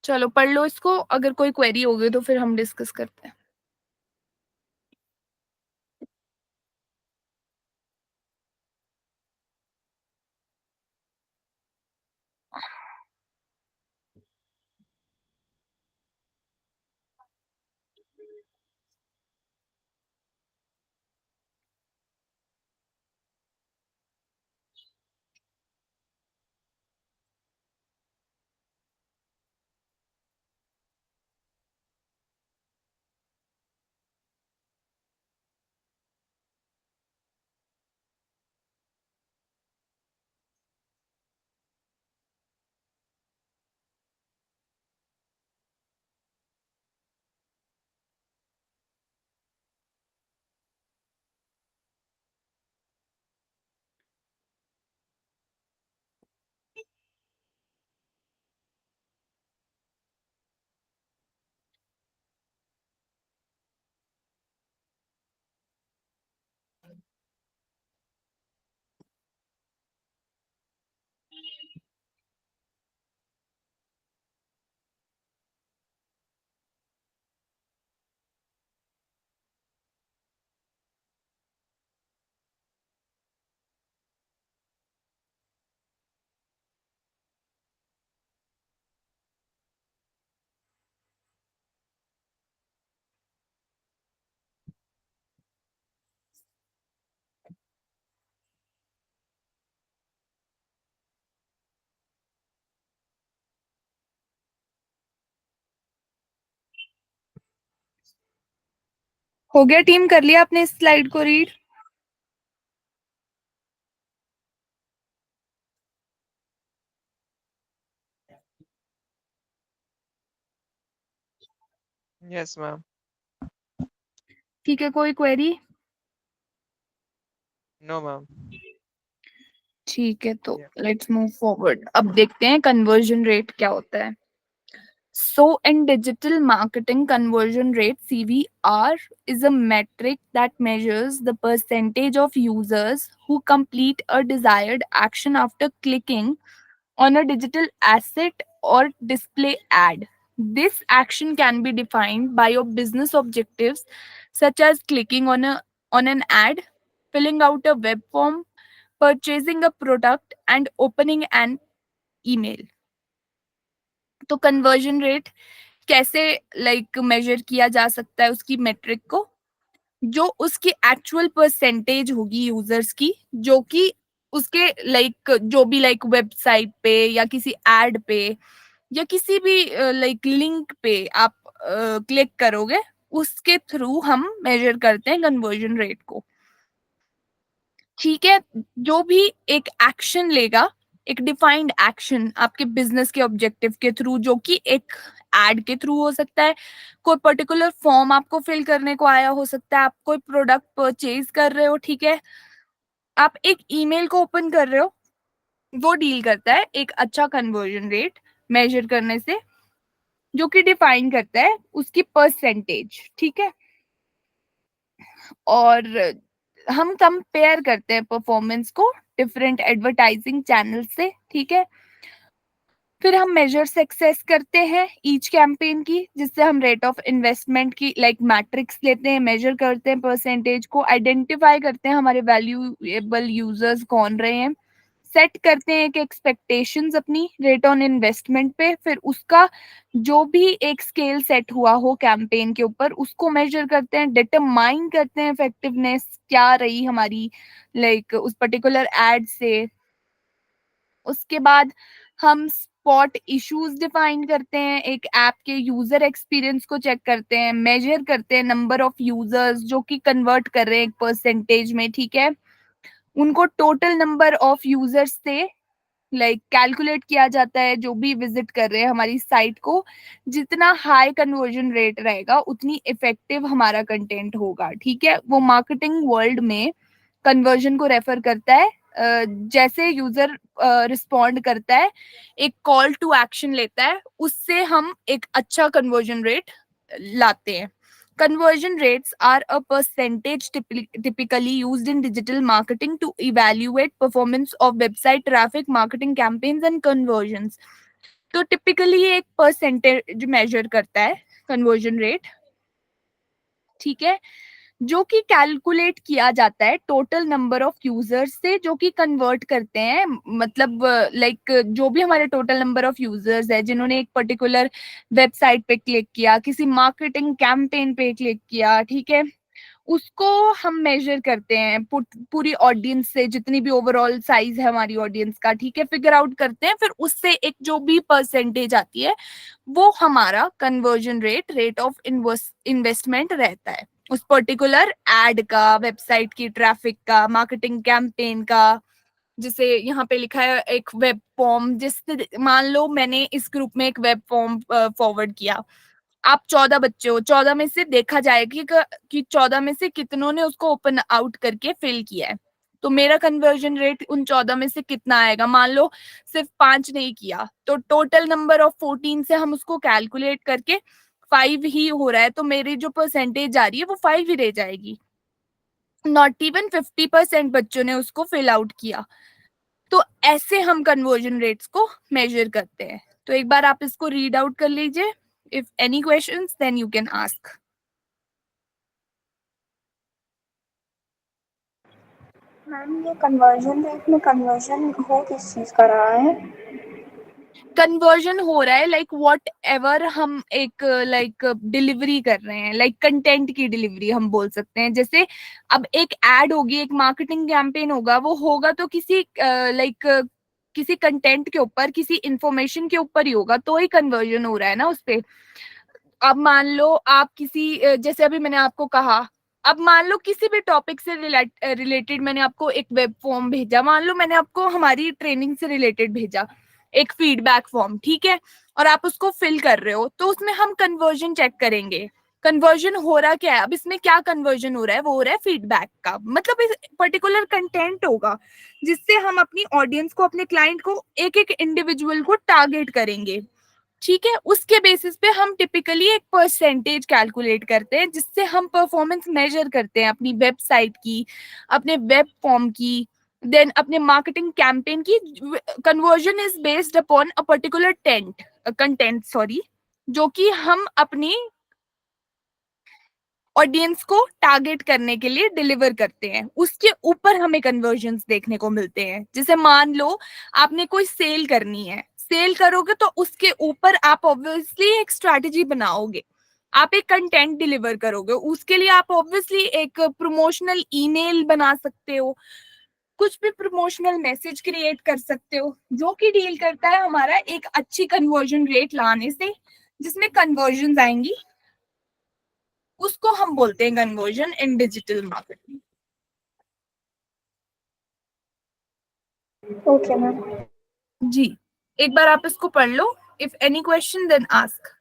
A: चलो पढ़ लो इसको, अगर कोई क्वेरी होगी तो फिर हम डिस्कस करते हैं। हो गया टीम, कर लिया आपने इस स्लाइड को रीड?
C: Yes ma'am.
A: ठीक है, कोई क्वेरी?
C: No ma'am.
A: ठीक है, तो
C: Yeah.
A: Let's move forward. अब देखते हैं कन्वर्जन रेट क्या होता है। So in digital marketing, conversion rate CVR is a metric that measures the percentage of users who complete a desired action after clicking on a digital asset or display ad. This action can be defined by your business objectives, such as clicking on an ad, filling out a web form, purchasing a product, and opening an email. तो conversion rate कैसे major किया जा सकता है उसकी metric को, जो उसकी एक्चुअल परसेंटेज होगी यूजर्स की, जो कि उसके जो भी वेबसाइट पे या किसी एड पे या किसी भी लिंक पे आप क्लिक करोगे, उसके थ्रू हम मेजर करते हैं कन्वर्जन रेट को। ठीक है, जो भी एक एक्शन लेगा, एक डिफाइंड एक्शन आपके बिजनेस के ऑब्जेक्टिव के थ्रू, जो कि एक एड के थ्रू हो सकता है, कोई पर्टिकुलर फॉर्म आपको फिल करने को आया हो सकता है, आप कोई प्रोडक्ट परचेज कर रहे हो, ठीक है, आप एक ईमेल को ओपन कर रहे हो, वो डील करता है एक अच्छा कन्वर्जन रेट मेजर करने से, जो कि डिफाइन करता है उसकी परसेंटेज। ठीक है, और हम कंपेयर करते हैं परफॉर्मेंस को डिफरेंट एडवर्टाइजिंग चैनल से। ठीक है, फिर हम मेजर सक्सेस करते हैं ईच कैंपेन की, जिससे हम रेट ऑफ इन्वेस्टमेंट की मैट्रिक्स लेते हैं, मेजर करते हैं परसेंटेज को, आइडेंटिफाई करते हैं हमारे वैल्यूएबल यूजर्स कौन रहे हैं, सेट करते हैं एक एक्सपेक्टेशंस अपनी रेट ऑन इन्वेस्टमेंट पे, फिर उसका जो भी एक स्केल सेट हुआ हो कैंपेन के ऊपर उसको मेजर करते हैं, डिटरमाइन करते हैं इफेक्टिवनेस क्या रही हमारी उस पर्टिकुलर एड से। उसके बाद हम स्पॉट इश्यूज डिफाइन करते हैं, एक ऐप के यूजर एक्सपीरियंस को चेक करते हैं, मेजर करते हैं नंबर ऑफ यूजर्स जो कि कन्वर्ट कर रहे हैं एक परसेंटेज में। ठीक है, उनको टोटल नंबर ऑफ यूजर्स से कैलकुलेट किया जाता है जो भी विजिट कर रहे हैं हमारी साइट को। जितना हाई कन्वर्जन रेट रहेगा उतनी इफेक्टिव हमारा कंटेंट होगा। ठीक है, वो मार्केटिंग वर्ल्ड में कन्वर्जन को रेफर करता है जैसे यूजर रिस्पॉन्ड करता है, एक कॉल टू एक्शन लेता है, उससे हम एक अच्छा कन्वर्जन रेट लाते हैं। Conversion rates are a percentage typically used in digital marketing to evaluate performance of website traffic, marketing campaigns and conversions. तो typically एक percentage measure करता है conversion rate। ठीक है, जो कि कैलकुलेट किया जाता है टोटल नंबर ऑफ यूजर्स से जो कि कन्वर्ट करते हैं, मतलब जो भी हमारे टोटल नंबर ऑफ यूजर्स है जिन्होंने एक पर्टिकुलर वेबसाइट पे क्लिक किया, किसी मार्केटिंग कैंपेन पे क्लिक किया, ठीक है, उसको हम मेजर करते हैं पूरी ऑडियंस से, जितनी भी ओवरऑल साइज है हमारी ऑडियंस का। ठीक है, फिगर आउट करते हैं, फिर उससे एक जो भी परसेंटेज आती है वो हमारा conversion rate, rate of investment रहता है उस पर्टिकुलर एड का, वेबसाइट की ट्रैफिक का, मार्केटिंग कैंपेन का। जिसे यहाँ पे लिखा है एक वेब फॉर्म, जिससे मान लो मैंने इस ग्रुप में एक वेब फॉर्म फॉरवर्ड किया, आप 14 बच्चे हो, 14 में से देखा जाएगा कि 14 में से कितनों ने उसको ओपन आउट करके फिल किया है, तो मेरा कन्वर्जन रेट उन 14 में से कितना आएगा। मान लो सिर्फ 5 नहीं किया, तो टोटल नंबर ऑफ 14 से हम उसको कैलकुलेट करके 5 ही हो रहा है, तो मेरी जो परसेंटेज आ रही है वो 5 ही रह जाएगी। नॉट इवन 50% बच्चों ने उसको फिल आउट किया। तो ऐसे हम कन्वर्जन रेट्स को मेजर करते हैं। तो एक बार आप इसको रीड आउट कर लीजिए। If any questions then you can ask.
D: Ma'am ये कन्वर्जन रेट में कन्वर्जन हो किस चीज़ का रहा है?
A: कन्वर्जन हो रहा है वॉट एवर हम एक डिलीवरी कर रहे हैं, कंटेंट की डिलीवरी हम बोल सकते हैं। जैसे अब एक एड होगी, एक मार्केटिंग कैंपेन होगा, वो होगा तो किसी किसी कंटेंट के ऊपर, किसी इंफॉर्मेशन के ऊपर ही होगा, तो ही कन्वर्जन हो रहा है ना उस पे। अब मान लो आप किसी जैसे अभी मैंने आपको कहा, अब मान लो किसी भी टॉपिक से रिलेटेड मैंने आपको एक वेब फॉर्म भेजा, मान लो मैंने आपको हमारी ट्रेनिंग से रिलेटेड भेजा एक फीडबैक फॉर्म, ठीक है, और आप उसको फिल कर रहे हो, तो उसमें हम कन्वर्जन चेक करेंगे। कन्वर्जन हो रहा क्या है, अब इसमें क्या कन्वर्जन हो रहा है, वो हो रहा है फीडबैक का, मतलब इस पर्टिकुलर कंटेंट होगा जिससे हम अपनी ऑडियंस को, अपने क्लाइंट को, एक एक इंडिविजुअल को टारगेट करेंगे। ठीक है, उसके बेसिस पे हम टिपिकली एक परसेंटेज कैलकुलेट करते हैं, जिससे हम परफॉर्मेंस मेजर करते हैं अपनी वेबसाइट की, अपने वेब फॉर्म की, देन अपने मार्केटिंग कैंपेन की। Conversion is based upon a particular content, sorry, जो कि हम अपनी ऑडियंस को टारगेट करने के लिए डिलीवर करते हैं, उसके ऊपर हमें कन्वर्जन्स देखने को मिलते हैं। जैसे मान लो आपने कोई सेल करनी है, सेल करोगे तो उसके ऊपर आप ऑब्वियसली एक स्ट्रैटेजी बनाओगे, आप एक कंटेंट डिलीवर करोगे, उसके लिए आप ऑब्वियसली एक प्रमोशनल ईमेल बना सकते हो, कुछ भी प्रमोशनल मैसेज क्रिएट कर सकते हो, जो कि डील करता है हमारा एक अच्छी कन्वर्जन रेट लाने से, जिसमें कन्वर्जन आएंगी, उसको हम बोलते हैं conversion in digital marketing.
D: Okay ma'am.
A: जी, एक बार आप इसको पढ़ लो, if any question then ask.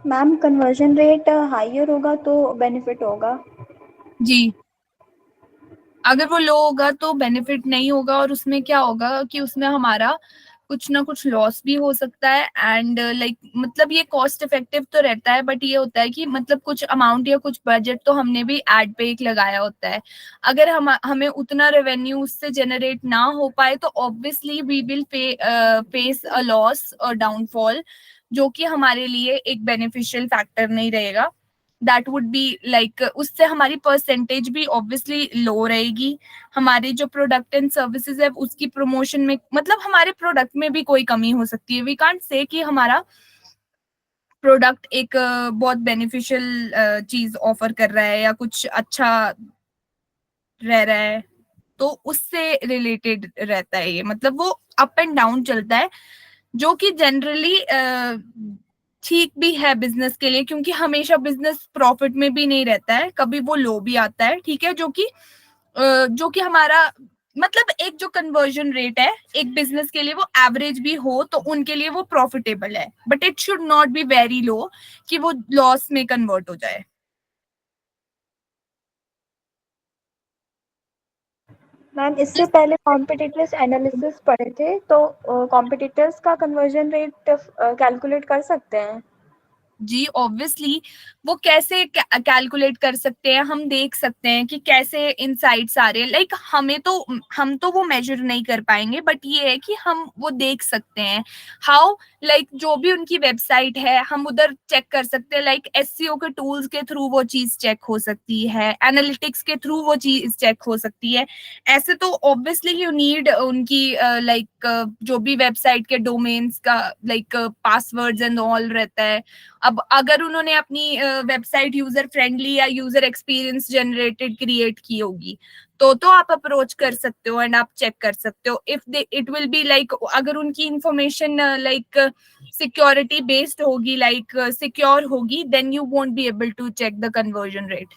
D: Ma'am conversion rate higher होगा तो बेनिफिट होगा।
A: जी, अगर वो लो होगा तो बेनिफिट नहीं होगा, और उसमें क्या होगा कि उसमें हमारा कुछ ना कुछ लॉस भी हो सकता है। एंड लाइक मतलब ये कॉस्ट इफेक्टिव तो रहता है, बट ये होता है कि मतलब कुछ अमाउंट या कुछ बजट तो हमने भी एड पे एक लगाया होता है। अगर हमें उतना रेवेन्यू उससे जनरेट ना हो पाए तो obviously we will face a loss और डाउनफॉल, जो कि हमारे लिए एक बेनिफिशियल फैक्टर नहीं रहेगा। दैट वुड बी लाइक उससे हमारी परसेंटेज भी ऑब्वियसली लो रहेगी, हमारे जो प्रोडक्ट एंड सर्विसेज है उसकी प्रमोशन में, मतलब हमारे प्रोडक्ट में भी कोई कमी हो सकती है। वी कांट से कि हमारा प्रोडक्ट एक बहुत बेनिफिशियल चीज ऑफर कर रहा है या कुछ अच्छा रह रहा है, तो उससे रिलेटेड रहता है ये, मतलब वो अप एंड डाउन चलता है, जो कि जनरली ठीक भी है बिजनेस के लिए, क्योंकि हमेशा बिजनेस प्रॉफिट में भी नहीं रहता है, कभी वो लो भी आता है, ठीक है, जो कि हमारा मतलब एक जो कन्वर्जन रेट है एक बिजनेस के लिए वो एवरेज भी हो तो उनके लिए वो प्रॉफिटेबल है, but it should not be very low कि वो लॉस में कन्वर्ट हो जाए।
D: मैम इससे पहले कॉम्पिटिटर्स एनालिसिस पढ़े थे, तो कॉम्पिटिटर्स का कन्वर्जन रेट कैलकुलेट कर सकते हैं।
A: जी ऑब्वियसली, वो कैसे कैलकुलेट कर सकते हैं, हम देख सकते हैं कि कैसे इनसाइट्स आ रहे हैं, लाइक हम तो वो मेजर नहीं कर पाएंगे, बट ये है कि हम वो देख सकते हैं हाउ, लाइक जो भी उनकी वेबसाइट है हम उधर चेक कर सकते हैं, लाइक एसईओ के टूल्स के थ्रू वो चीज चेक हो सकती है, एनालिटिक्स के थ्रू वो चीज चेक हो सकती है। ऐसे तो ऑब्वियसली यू नीड उनकी लाइक जो भी वेबसाइट के डोमेन्स का लाइक पासवर्ड्स एंड ऑल रहता है। अब अगर उन्होंने अपनी वेबसाइट यूजर फ्रेंडली या यूजर एक्सपीरियंस जनरेटेड क्रिएट की होगी तो आप अप्रोच कर सकते हो एंड आप चेक कर सकते हो if they it will be like, अगर उनकी इंफॉर्मेशन लाइक सिक्योरिटी बेस्ड होगी, लाइक सिक्योर होगी, then you won't be able to check the conversion rate.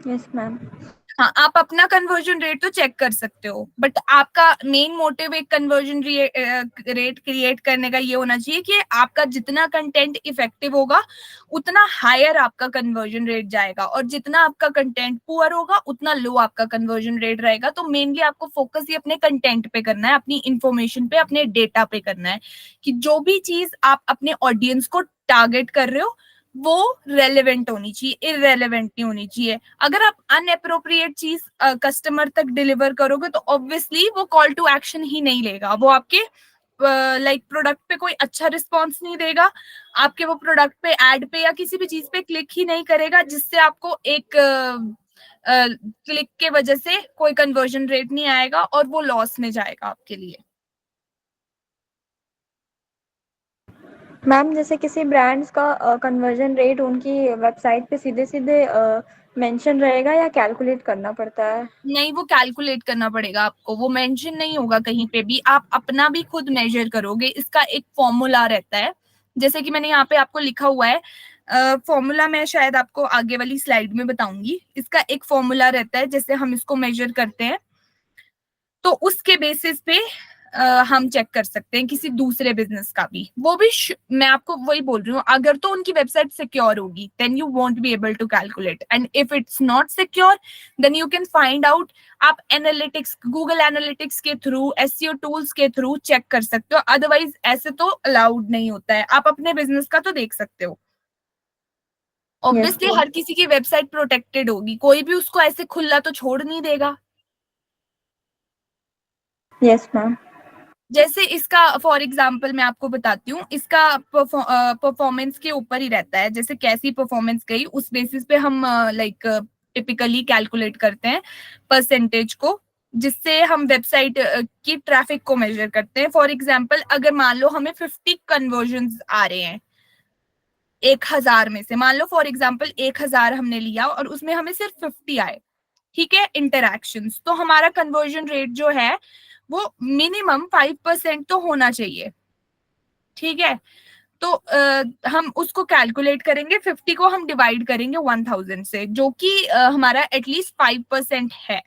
D: Yes ma'am.
A: हाँ, आप अपना कन्वर्जन रेट तो चेक कर सकते हो, बट आपका मेन मोटिव एक कन्वर्जन रेट क्रिएट करने का ये होना चाहिए कि आपका जितना कंटेंट इफेक्टिव होगा उतना हायर आपका कन्वर्जन रेट जाएगा, और जितना आपका कंटेंट पुअर होगा उतना लो आपका कन्वर्जन रेट रहेगा। तो मेनली आपको फोकस ये अपने कंटेंट पे करना है, अपनी इंफॉर्मेशन पे, अपने डेटा पे करना है, कि जो भी चीज आप अपने ऑडियंस को टारगेट कर रहे हो वो रेलेवेंट होनी चाहिए, इररेलेवेंट नहीं होनी चाहिए। अगर आप अनएप्रोप्रिएट चीज कस्टमर तक डिलीवर करोगे तो ऑब्वियसली वो कॉल टू एक्शन ही नहीं लेगा, वो आपके लाइक प्रोडक्ट पे कोई अच्छा रिस्पॉन्स नहीं देगा, आपके वो प्रोडक्ट पे एड पे या किसी भी चीज पे क्लिक ही नहीं करेगा, जिससे आपको एक क्लिक के वजह से कोई कन्वर्जन रेट नहीं आएगा और वो लॉस में जाएगा आपके लिए।
D: मैम जैसे किसी ब्रांड्स का कन्वर्जन रेट उनकी वेबसाइट पे सीधे सीधे मेंशन रहेगा या कैलकुलेट करना पड़ता है?
A: नहीं, वो कैलकुलेट करना पड़ेगा आपको, वो मेंशन नहीं होगा कहीं पे भी, आप अपना भी खुद मेजर करोगे। इसका एक फॉर्मूला रहता है, जैसे कि मैंने यहाँ पे आपको लिखा हुआ है, फॉर्मूला मैं शायद आपको आगे वाली स्लाइड में बताऊंगी। इसका एक फॉर्मूला रहता है, जैसे हम इसको मेजर करते हैं तो उसके बेसिस पे हम चेक कर सकते हैं किसी दूसरे बिजनेस का भी। वो भी मैं आपको वही बोल रही हूँ, अगर तो उनकी वेबसाइट सिक्योर होगी then you won't be able to calculate, and if it's not secure then you can find out. आप एनालिटिक्स, गूगल एनालिटिक्स के थ्रू, एसईओ टूल्स के थ्रू चेक कर सकते हो, अदरवाइज ऐसे तो अलाउड नहीं होता है। आप अपने बिजनेस का तो देख सकते हो। ऑब्वियसली
D: Yes,
A: हर किसी की वेबसाइट प्रोटेक्टेड होगी, कोई भी उसको ऐसे खुला तो छोड़ नहीं देगा।
D: Yes ma'am.
A: जैसे इसका फॉर एग्जांपल मैं आपको बताती हूँ, इसका परफॉर्मेंस के ऊपर ही रहता है, जैसे कैसी परफॉर्मेंस गई उस बेसिस पे हम लाइक टिपिकली कैलकुलेट करते हैं परसेंटेज को, जिससे हम वेबसाइट की ट्रैफिक को मेजर करते हैं। फॉर एग्जांपल अगर मान लो हमें 50 कन्वर्जन आ रहे हैं 1000 में से, मान लो फॉर एग्जांपल 1000 हमने लिया और उसमें हमें सिर्फ 50 आए, ठीक है, इंटरैक्शंस, तो हमारा कन्वर्जन रेट जो है वो मिनिमम 5% तो होना चाहिए, ठीक है। तो हम उसको कैलकुलेट करेंगे, 50 को हम डिवाइड करेंगे 1000 से, जो कि हमारा एटलीस्ट 5% है।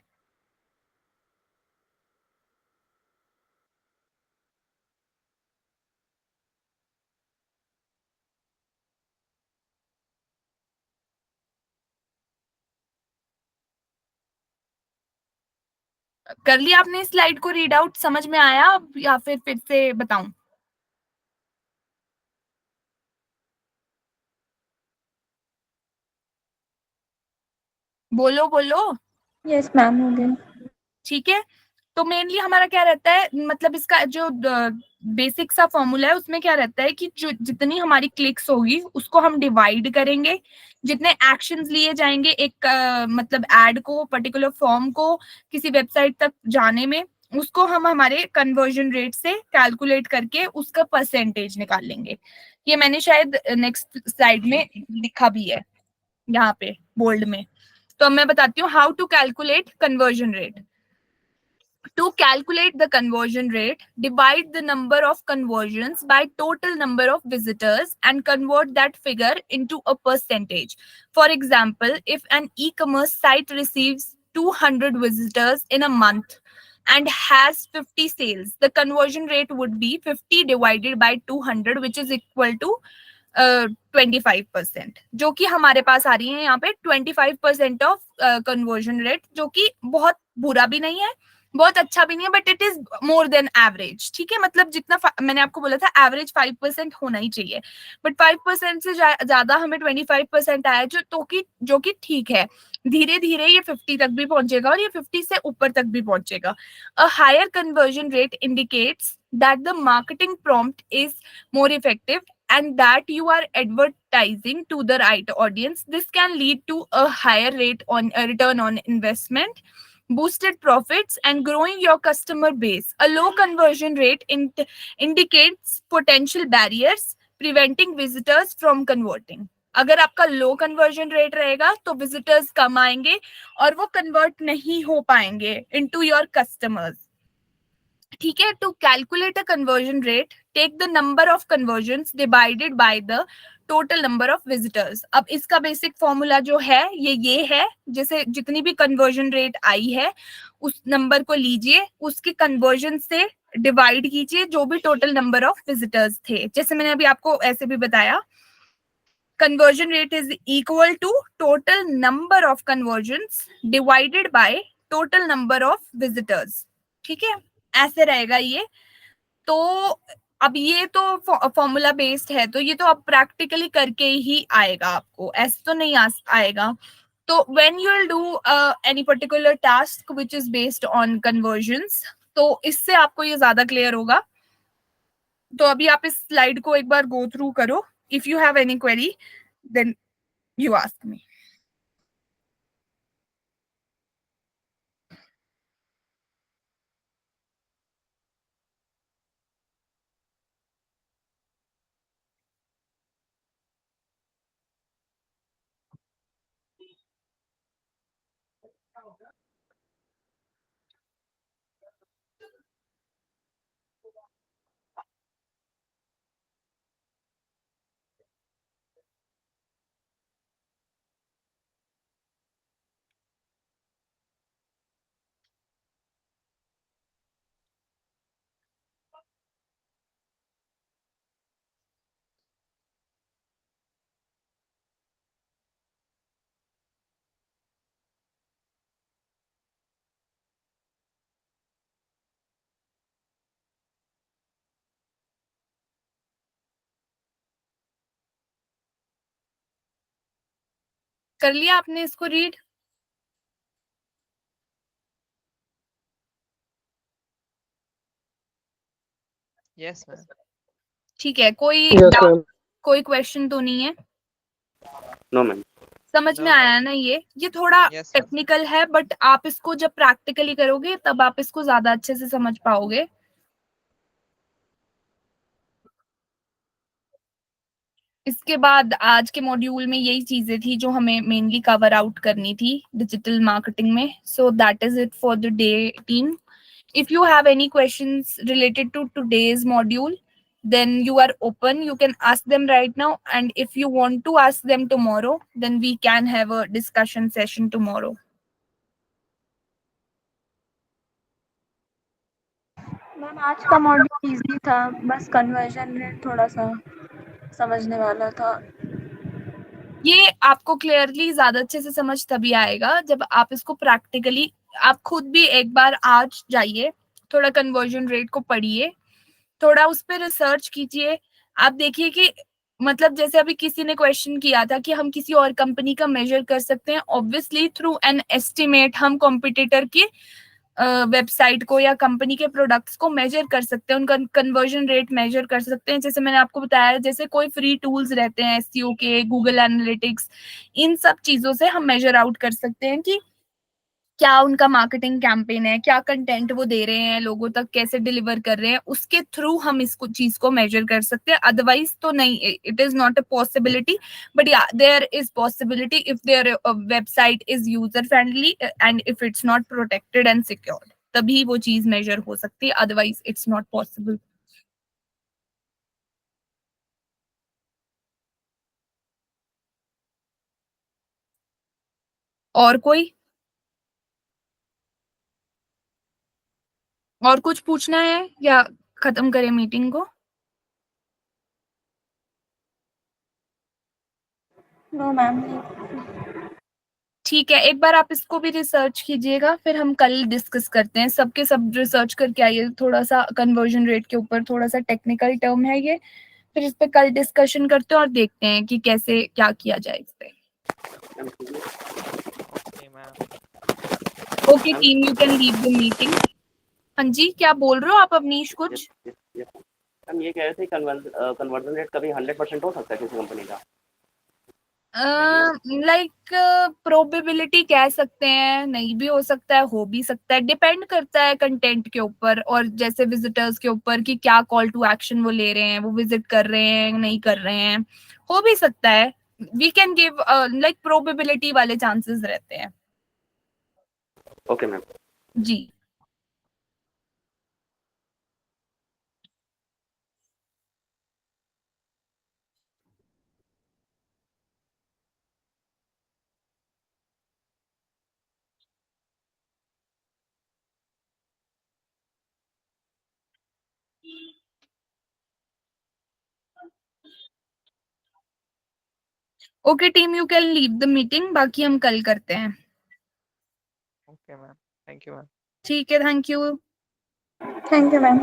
A: कर लिया आपने स्लाइड को रीड आउट, समझ में आया या फिर से बताऊं? बोलो बोलो।
D: यस मैम, हो गया।
A: ठीक है, तो मेनली हमारा क्या रहता है, मतलब इसका जो बेसिक सा फॉर्मूला है उसमें क्या रहता है कि जो जितनी हमारी क्लिक्स होगी उसको हम डिवाइड करेंगे, जितने एक्शंस लिए जाएंगे एक मतलब एड को, पर्टिकुलर फॉर्म को किसी वेबसाइट तक जाने में, उसको हम हमारे कन्वर्जन रेट से कैलकुलेट करके उसका परसेंटेज निकाल लेंगे। ये मैंने शायद नेक्स्ट स्लाइड में लिखा भी है यहाँ पे बोल्ड में। तो अब मैं बताती हूँ how to calculate conversion rate. To calculate the conversion rate, divide the number of conversions by total number of visitors and convert that figure into a percentage. For example, if an e-commerce site receives 200 visitors in a month and has 50 sales, the conversion rate would be 50 divided by 200, which is equal to 25%, जो कि हमारे पास आ रही है यहाँ पे 25% of conversion rate, जो कि बहुत बुरा भी नहीं है, बहुत अच्छा भी नहीं है, but it is more than average, ठीक है। मतलब जितना मैंने आपको बोला था एवरेज 5% होना ही चाहिए, बट 5% से ज्यादा हमें 25% आया जो कि ठीक है। धीरे धीरे ये 50 तक भी पहुंचेगा और ये 50 से ऊपर तक भी पहुंचेगा। A higher conversion rate indicates that the marketing prompt is more effective and that you are advertising to the right audience. This can lead to a higher rate on return on investment, boosted profits and growing your customer base. A low conversion rate indicates potential barriers preventing visitors from converting. अगर आपका लो conversion rate रहेगा तो visitors कम आएंगे और वो convert नहीं हो पाएंगे इनटू योर कस्टमर्स, ठीक है। To calculate a conversion rate, take the number of conversion divided by the total number of visitors. अब इसका बेसिक फॉर्मूला जो है ये है, जैसे जितनी भी कन्वर्जन रेट आई है उस नंबर को लीजिए, उसके कन्वर्जन से डिवाइड कीजिए जो भी टोटल नंबर ऑफ विजिटर्स थे। जैसे मैंने अभी आपको ऐसे भी बताया, conversion rate is equal to total number of conversions divided by total number of visitors, ठीक है, ऐसे रहेगा ये। तो अब ये तो फॉर्मूला बेस्ड है, तो ये तो अब प्रैक्टिकली करके ही आएगा, आपको ऐसे तो नहीं आएगा। तो when you will do any particular task which is based on conversions, तो इससे आपको ये ज्यादा क्लियर होगा। तो अभी आप इस स्लाइड को एक बार गो थ्रू करो, if you have any query then you ask me. कर लिया आपने इसको रीड?
C: Yes ma'am.
A: ठीक है, कोई
B: यस
A: डाउट,
B: मैम।
A: कोई क्वेश्चन तो नहीं है?
E: No ma'am.
A: समझ
C: No,
A: में आया
C: ma'am.
A: ना? ये थोड़ा
C: Yes, ma'am.
A: टेक्निकल है, बट आप इसको जब प्रैक्टिकली करोगे तब आप इसको ज्यादा अच्छे से समझ पाओगे। इसके बाद आज के मॉड्यूल में यही चीजें थी जो हमें मेनली कवर आउट करनी थी डिजिटल मार्केटिंग में। So that is it for the day team. If you have any questions related to today's module, then you are open. You can ask them right now. And if you want to ask them tomorrow, then we can have a discussion session tomorrow.
D: Ma'am आज का module easy था, बस conversion rate थोड़ा सा समझने वाला था।
A: ये आपको क्लियरली ज्यादा अच्छे से समझ तभी आएगा जब आप इसको प्रैक्टिकली, आप खुद भी एक बार आज जाइए, थोड़ा कन्वर्जन रेट को पढ़िए, थोड़ा उस पर रिसर्च कीजिए। आप देखिए कि मतलब जैसे अभी किसी ने क्वेश्चन किया था कि हम किसी और कंपनी का मेजर कर सकते हैं। ऑब्वियसली थ्रू एन एस्टिमेट हम कॉम्पिटिटर की वेबसाइट को या कंपनी के प्रोडक्ट्स को मेजर कर सकते हैं, उनका कन्वर्जन रेट मेजर कर सकते हैं। जैसे मैंने आपको बताया, जैसे कोई फ्री टूल्स रहते हैं एसईओ के, गूगल एनालिटिक्स, इन सब चीजों से हम मेजर आउट कर सकते हैं कि क्या उनका मार्केटिंग कैंपेन है, क्या कंटेंट वो दे रहे हैं, लोगों तक कैसे डिलीवर कर रहे हैं, उसके थ्रू हम इसको चीज को मेजर कर सकते हैं। अदरवाइज तो नहीं, it is not a possibility. But yeah there is possibility if there website is user friendly and if it's not protected and secured, तभी वो चीज मेजर हो सकती है, अदरवाइज इट्स नॉट पॉसिबल। और कोई, और कुछ पूछना है या खत्म करें मीटिंग को?
D: No ma'am.
A: ठीक है, एक बार आप इसको भी रिसर्च कीजिएगा, फिर हम कल डिस्कस करते हैं। सबके सब रिसर्च करके आइए, थोड़ा सा कन्वर्जन रेट के ऊपर थोड़ा सा टेक्निकल टर्म है ये, फिर इस पे कल डिस्कशन करते हैं और देखते हैं कि कैसे क्या किया जाए इस पे।
C: Okay, ma'am.
A: Okay team, you can leave the meeting. हाँ जी, क्या बोल रहे हो आप अवनीश कुछ?
E: हम ये कह रहे थे कन्वर्जन रेट कभी 100% हो सकता है किसी कंपनी का?
A: लाइक प्रोबेबिलिटी कह सकते हैं, नहीं भी हो सकता है, हो भी सकता है, डिपेंड करता है कंटेंट के ऊपर और जैसे विजिटर्स के ऊपर कि क्या कॉल टू एक्शन वो ले रहे हैं, वो विजिट कर रहे हैं नहीं कर रहे हैं, हो भी सकता है। We can give like probability वाले चांसेस रहते हैं।
E: Okay ma'am.
A: जी okay team, you can leave the meeting, बाकी हम कल करते हैं।
C: Okay, ma'am. Thank you, ma'am.
A: ठीक है, thank you.
D: Thank you ma'am.